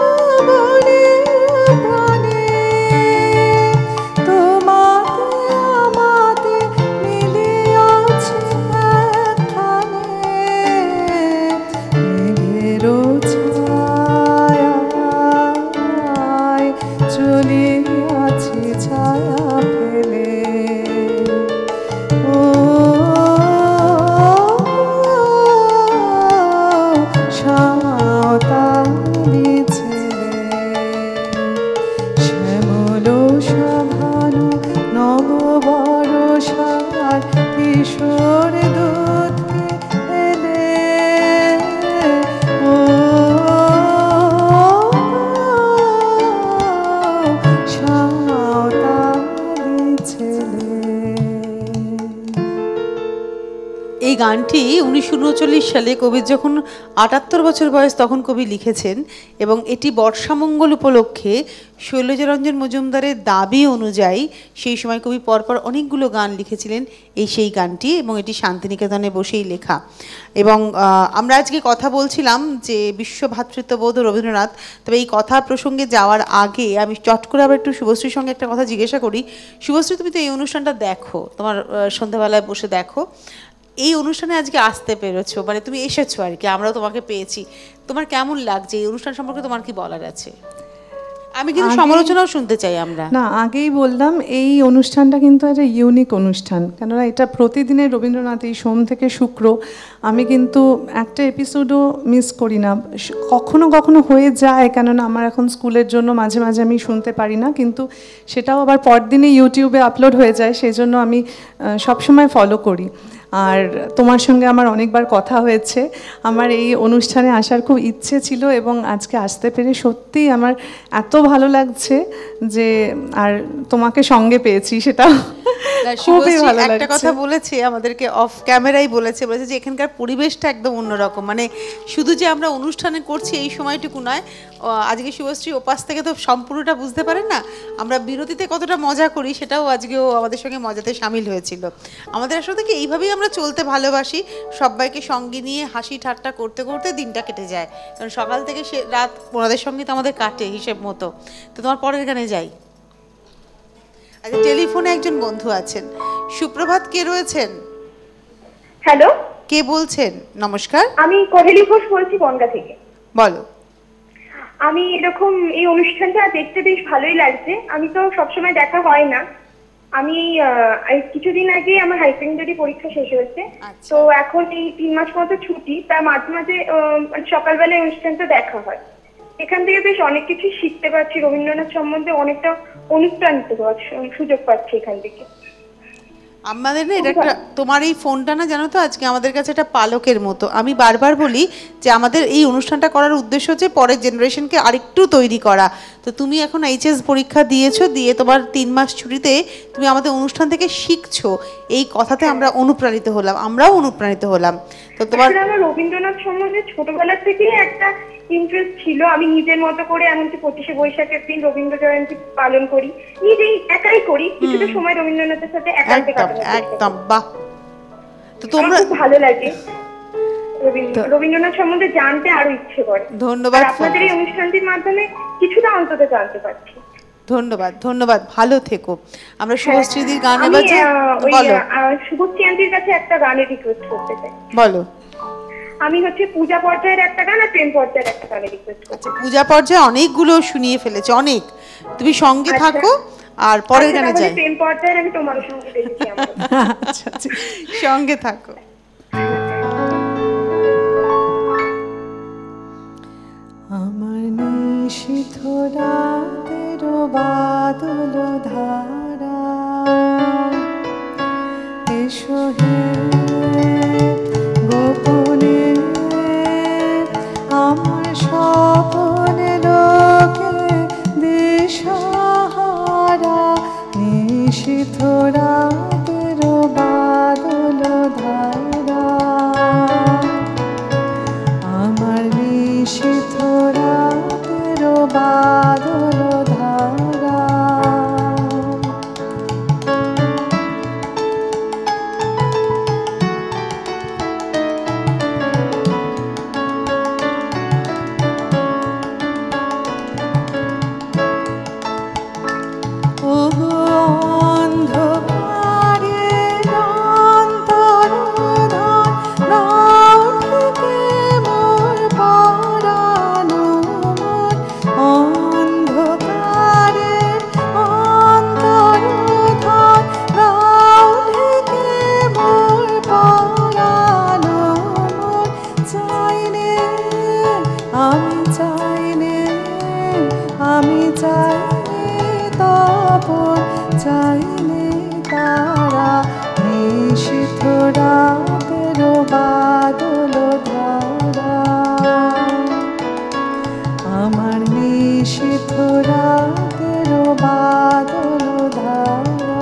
মনের প্রাণে, তোমাতে আমাতে মিলিয়াছে একখানে। মেঘেরও ছায়ায় চলিয়াছি ছায়া ফেলে, ও সাঁওতাল গানটি 1939 সালে কবির যখন 78 বছর বয়স তখন কবি লিখেছেন, এবং এটি বর্ষামঙ্গল উপলক্ষে শৈলজারঞ্জন মজুমদারের দাবি অনুযায়ী সেই সময় কবি পরপর অনেকগুলো গান লিখেছিলেন সেই গানটি, এবং এটি শান্তিনিকেতনে বসেই লেখা। এবং আমরা আজকে কথা বলছিলাম যে বিশ্ব ভ্রাতৃত্ববোধ রবীন্দ্রনাথ। তবে এই কথা প্রসঙ্গে যাওয়ার আগে আমি চট করে আবার একটু শুভশ্রীর সঙ্গে একটা কথা জিজ্ঞাসা করি। শুভশ্রী, তুমি তো এই অনুষ্ঠানটা দেখো, তোমার সন্ধ্যাবেলায় বসে দেখো, এই অনুষ্ঠানে আজকে আসতে পেরেছো, মানে তুমি এসেছো আর কি, আমরাও তোমাকে পেয়েছি, তোমার কেমন লাগছে? এই অনুষ্ঠান সম্পর্কে তোমার কি বলার আছে? আমি কিন্তু সমালোচনাও শুনতে চাই। আমরা না, আগেই বললাম এই অনুষ্ঠানটা কিন্তু একটা ইউনিক অনুষ্ঠান, কেননা এটা প্রতিদিনের রবীন্দ্রনাথ, এই সোম থেকে শুক্র। আমি কিন্তু একটা এপিসোডও মিস করি না, কখনো কখনো হয়ে যায়, কেননা আমার এখন স্কুলের জন্য মাঝে মাঝে আমি শুনতে পারি না, কিন্তু সেটাও আবার পরদিনে ইউটিউবে আপলোড হয়ে যায়, সেই জন্য আমি সবসময় ফলো করি। আর তোমার সঙ্গে আমার অনেকবার কথা হয়েছে, আমার এই অনুষ্ঠানে আসার খুব ইচ্ছে ছিল, এবং আজকে আসতে পেরে সত্যিই আমার এত ভালো লাগছে যে, আর তোমাকে সঙ্গে পেয়েছি সেটা খুবই ভালো লাগছে। একটা কথা বলেছে আমাদেরকে অফ ক্যামেরাই বলেছে যে এখানকার পরিবেশটা একদম অন্যরকম, মানে শুধু যে আমরা অনুষ্ঠানে করছি এই সময়টুকু নয়, আজকে শুভশ্রী ওপাশ থেকে তো সম্পূর্ণটা বুঝতে পারেন না, আমরা বিরতিতে কতটা মজা করি সেটাও আজকেও আমাদের সঙ্গে মজাতে সামিল হয়েছিল। আমাদের আসলে কি এইভাবেই আমরা চলতে ভালোবাসি, সবাইকে সঙ্গে নিয়ে হাসি ঠাট্টা করতে করতে দিনটা কেটে যায়, কারণ সকাল থেকে সে রাত ওনাদের সঙ্গে তো আমাদের কাটে হিসেব মতো। তো তোমার পরের গানে যাই। আচ্ছা, টেলিফোনে একজন বন্ধু আছেন। সুপ্রভাত, কে রয়েছেন? হ্যালো, কে বলছেন? নমস্কার, আমি কোহেলি ঘোষ বলছি বনগা থেকে। বলো। আমি এরকম এই অনুষ্ঠানটা দেখতে বেশ ভালোই লাগছে। আমি তো সবসময় দেখা হয় না, আমি কিছুদিন আগে আমার হাই সেকেন্ডারি পরীক্ষা শেষ হয়েছে, তো এখন এই 3 মাস মতো ছুটি, তার মাঝে মাঝে সকালবেলায় অনুষ্ঠানটা দেখা হয়। এখান থেকে বেশ অনেক কিছু শিখতে পারছি, রবীন্দ্রনাথ সম্বন্ধে অনেকটা অনুপ্রাণিত হওয়ার সুযোগ পাচ্ছি এখান থেকে। আমাদের না এটা একটা, তোমার এই ফোনটা না জানো তো আজকে আমাদের কাছে একটা পালকের মতো। আমি বারবার বলি যে আমাদের এই অনুষ্ঠানটা করার উদ্দেশ্য হচ্ছে পরের জেনারেশনকে আরেকটু তৈরি করা। তো তুমি এখন এইচএস পরীক্ষা দিয়েছো, দিয়ে তোমার 3 মাস ছুটিতে তুমি আমাদের অনুষ্ঠান থেকে শিখছো, এই কথাতে আমরা অনুপ্রাণিত হলাম, আমরাও অনুপ্রাণিত হলাম। তো তোমার আমার রবীন্দ্রনাথ সম্বন্ধে ছোটবেলা থেকেই একটা ইন্টারেস্ট ছিল। আমি নিজের মতো করে এমনকি 25শে বৈশাখের দিন রবীন্দ্র জয়ন্তী পালন করি, নিজেই একাই করি, কিছুটা সময় রবীন্দ্রনাথের সাথে একান্তে কাটাতে। একদম বাহ। তো তোমরা খুব ভালো লাগে রবীন্দ্রনাথ সম্বন্ধে জানতে, আরো ইচ্ছে করে। ধন্যবাদ, আপনাদের এই অনুষ্ঠানটির মাধ্যমে কিছুটা অন্তত জানতে পারছি। ধন্যবাদ, ধন্যবাদ, ভালো থেকো। আমরা শুভশ্রীদির গান এবার বলো। শুভশ্রী আন্টির কাছে একটা গানের রিকোয়েস্ট করতে চাই। বলো। আমি পূজা পর্যায়ের একটা গান আর প্রেম পর্যায়ের একটা গানের রিকোয়েস্ট করছি। পূজা পর্যায়ে অনেকগুলো শুনিয়ে ফেলেছে, অনেক, তুমি সঙ্গে থাকো আর পরের গানে যাই। প্রেম পর্যায়ের আমি তোমার সঙ্গে দেখেছি, আচ্ছা, সঙ্গে থাকো। আমার নিশীথ রাতের বাদল ধারা, এসো হে গোপনে আমার স্বপনে লোকে দিশাহারা, নিশীথ রাতের বাদল ধারা, আমার নিশীথ রাতের বাদল ধারা। আমি চাইলে তপন, চাইলে তারা, নিশীথ রাতের বাদল ধারা, আমার নিশীথ রাতের বাদল ধারা।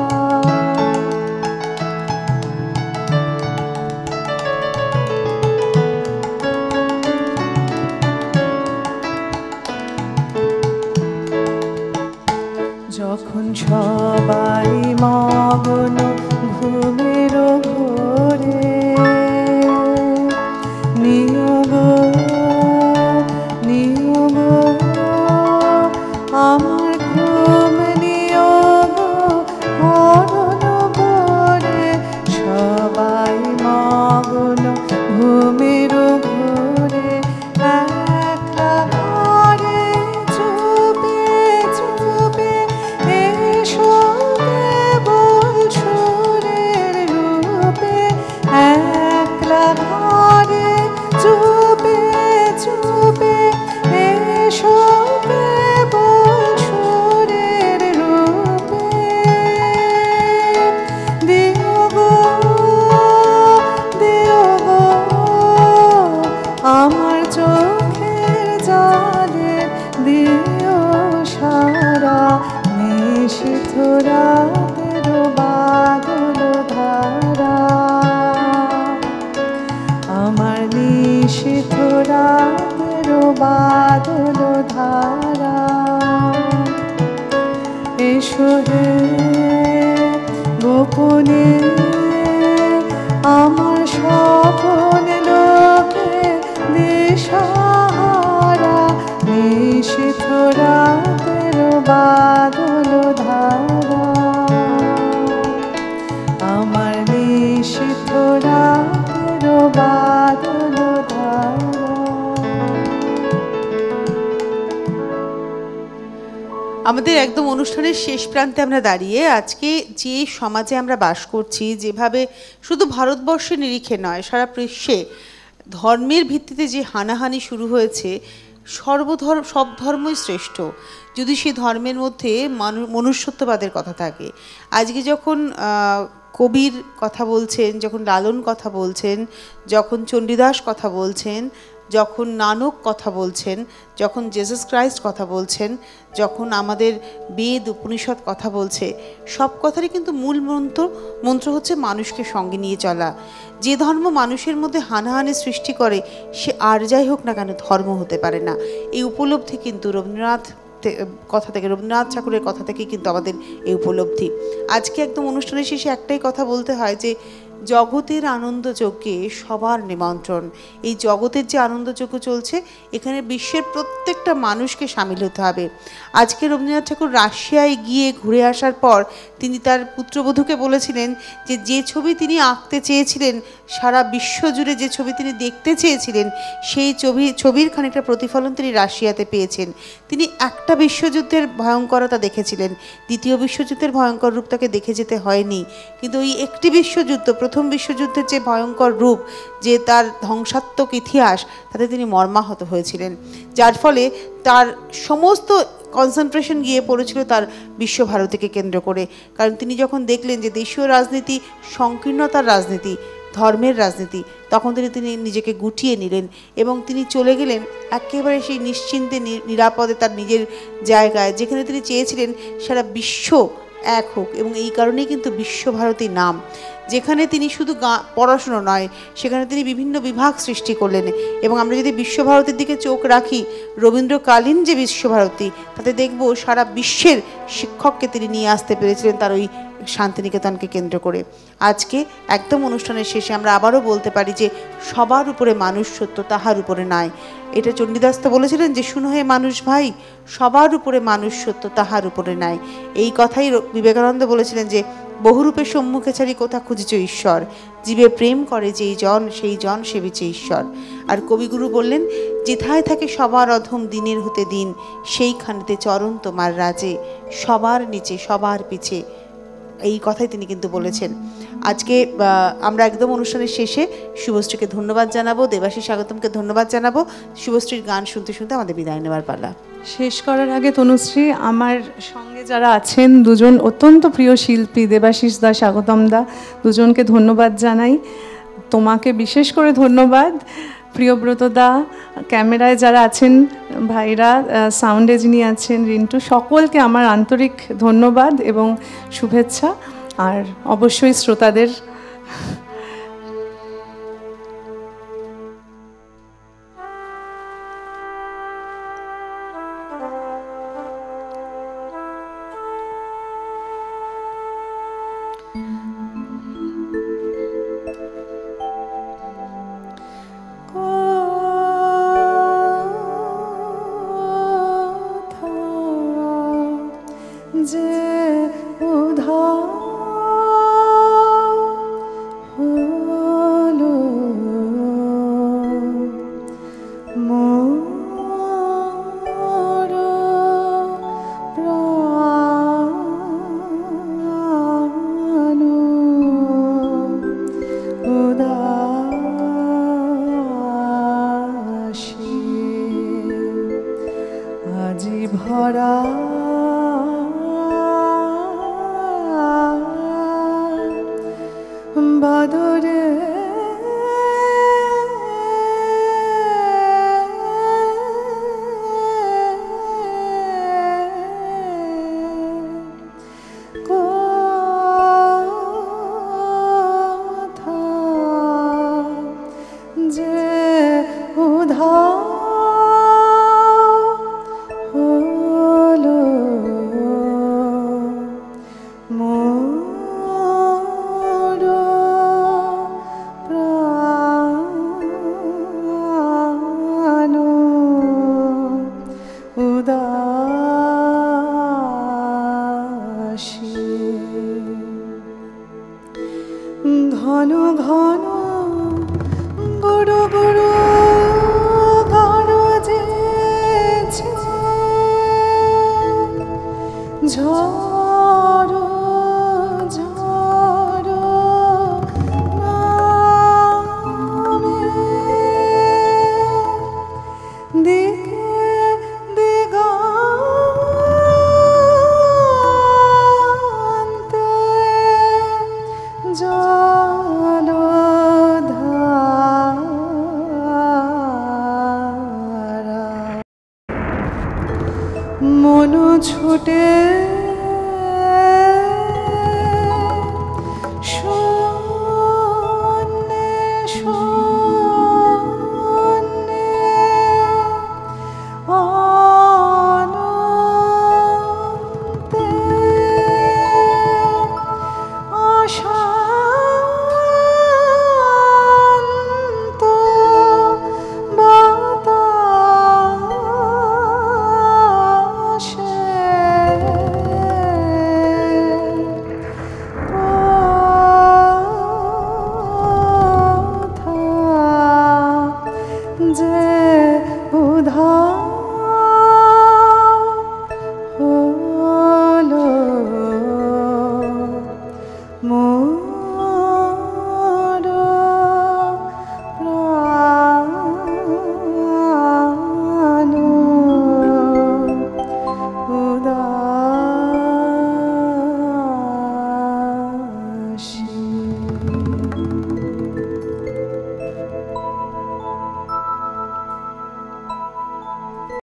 নিও গো, নিও গো, আমার ঘুম নিও গো, হরণ করে সবাই মগ্ন ঘুমের ঘোরে, একলা ঘরে চুপে চুপে এসো কেবল সুরের রূপে, একলা ঘরে চুপে চুপে এসো কেবল সুরের রূপে, দিও গো, দিও গো, আমার চোখের জলে দিও সারা, নিশীথ রাতের বাদল ধারা, আমার নিশীথ রাতের বাদল ধারা, এসো হে গোপনে আমার স্বপন লোকে দিশাহারা, নিশীথ রাতের বাদল ধারা, আমার নিশীথ রাতের বাদল ধারা। আমাদের একদম অনুষ্ঠানের শেষ প্রান্তে আমরা দাঁড়িয়ে আজকে যে সমাজে আমরা বাস করছি, যেভাবে শুধু ভারতবর্ষের নিরিখে নয় সারা বিশ্বে ধর্মের ভিত্তিতে যে হানাহানি শুরু হয়েছে, সব ধর্মই শ্রেষ্ঠ যদি সেই ধর্মের মধ্যে মনুষ্যত্ববাদের কথা থাকে। আজকে যখন কবির কথা বলছেন, যখন লালন কথা বলছেন, যখন চণ্ডীদাস কথা বলছেন, যখন নানক কথা বলছেন, যখন জেসাস ক্রাইস্ট কথা বলছেন, যখন আমাদের বেদ উপনিষদ কথা বলছে, সব কথারই কিন্তু মূল মন্ত্র হচ্ছে মানুষকে সঙ্গে নিয়ে চলা। যে ধর্ম মানুষের মধ্যে হানাহানি সৃষ্টি করে সে আর যাই হোক না কেন ধর্ম হতে পারে না। এই উপলব্ধি কিন্তু রবীন্দ্রনাথ ঠাকুরের কথা থেকে কিন্তু আমাদের এই উপলব্ধি। আজকে একদম অনুষ্ঠানের শেষে একটাই কথা বলতে হয় যে জগতের আনন্দযজ্ঞে সবার নিমন্ত্রণ। এই জগতের যে আনন্দযজ্ঞ চলছে এখানে বিশ্বের প্রত্যেকটা মানুষকে সামিল হতে হবে। আজকে রবীন্দ্রনাথ ঠাকুর রাশিয়ায় গিয়ে ঘুরে আসার পর তিনি তার পুত্রবধূকে বলেছিলেন যে ছবি তিনি আঁকতে চেয়েছিলেন, সারা বিশ্ব জুড়ে যে ছবি তিনি দেখতে চেয়েছিলেন, সেই ছবির খানিকটা প্রতিফলন তিনি রাশিয়াতে পেয়েছেন। তিনি একটা বিশ্বযুদ্ধের ভয়ঙ্করতা দেখেছিলেন, দ্বিতীয় বিশ্বযুদ্ধের ভয়ঙ্কর রূপ তাকে দেখে যেতে হয়নি, কিন্তু ওই একটি বিশ্বযুদ্ধ, প্রথম বিশ্বযুদ্ধের যে ভয়ঙ্কর রূপ, যে তার ধ্বংসাত্মক ইতিহাস, তাতে তিনি মর্মাহত হয়েছিলেন, যার ফলে তার সমস্ত কনসেন্ট্রেশন গিয়ে পড়েছিল তার বিশ্বভারতীকে কেন্দ্র করে। কারণ তিনি যখন দেখলেন যে দেশীয় রাজনীতি সংকীর্ণতার রাজনীতি, ধর্মের রাজনীতি, তখন তিনি নিজেকে গুটিয়ে নিলেন এবং তিনি চলে গেলেন একেবারে সেই নিশ্চিন্তে নিরাপদে তার নিজের জায়গায়, যেখানে তিনি চেয়েছিলেন সারা বিশ্ব এক হোক। এবং এই কারণেই কিন্তু বিশ্বভারতী নাম, যেখানে তিনি শুধু পড়াশুনো নয়, সেখানে তিনি বিভিন্ন বিভাগ সৃষ্টি করলেন। এবং আমরা যদি বিশ্বভারতীর দিকে চোখ রাখি, রবীন্দ্রকালীন যে বিশ্বভারতী, তাতে দেখব সারা বিশ্বের শিক্ষককে তিনি নিয়ে আসতে পেরেছিলেন তার ওই শান্তিনিকেতনকে কেন্দ্র করে। আজকে একদম অনুষ্ঠানের শেষে আমরা আবারও বলতে পারি যে সবার উপরে মানুষ সত্য, তাহার উপরে নয়। এটা চণ্ডীদাস তো বলেছিলেন যে শুনো হে মানুষ ভাই, সবার উপরে মানুষ সত্য, তাহার উপরে নাই। এই কথাই বিবেকানন্দ বলেছিলেন যে বহুরূপে সম্মুখে ছাড়ি কোথা খুঁজিছ ঈশ্বর, জীবে প্রেম করে যেই জন সেই জন সেবিছে ঈশ্বর। আর কবিগুরু বললেন যেথায় থাকে সবার অধম দিনের হতে দিন, সেইখানেতে চরণ তোমার রাজে, সবার নিচে সবার পিছে। এই কথাই তিনি কিন্তু বলেছেন। আজকে আমরা একদম অনুষ্ঠানের শেষে শুভশ্রীকে ধন্যবাদ জানাবো, দেবাশিস স্বাগতমকে ধন্যবাদ জানাবো। শুভশ্রীর গান শুনতে শুনতে আমাদের বিদায় নেওয়ার পালা। শেষ করার আগে তনুশ্রী, আমার সঙ্গে যারা আছেন দুজন অত্যন্ত প্রিয় শিল্পী, দেবাশিস দা, স্বাগতম দা, দুজনকে ধন্যবাদ জানাই। তোমাকে বিশেষ করে ধন্যবাদ, প্রিয়ব্রত দা, ক্যামেরায় যারা আছেন ভাইরা, সাউন্ডে যিনি আছেন রিন্টু, সকলকে আমার আন্তরিক ধন্যবাদ এবং শুভেচ্ছা। আর অবশ্যই শ্রোতাদের Oh ভরা বাদরে কোথা যে উধাও হলো মোর প্রাণ উদাসী ঘন ঘন গুরু গুরু গরজেছে ঝড়ো ঝড়ো নামে দিকে দিগন্তে জলধারা মন ছুটে শূন্যে শূন্যে অনন্তে অশান্ত বাতাসে যে উধাও হলো মোর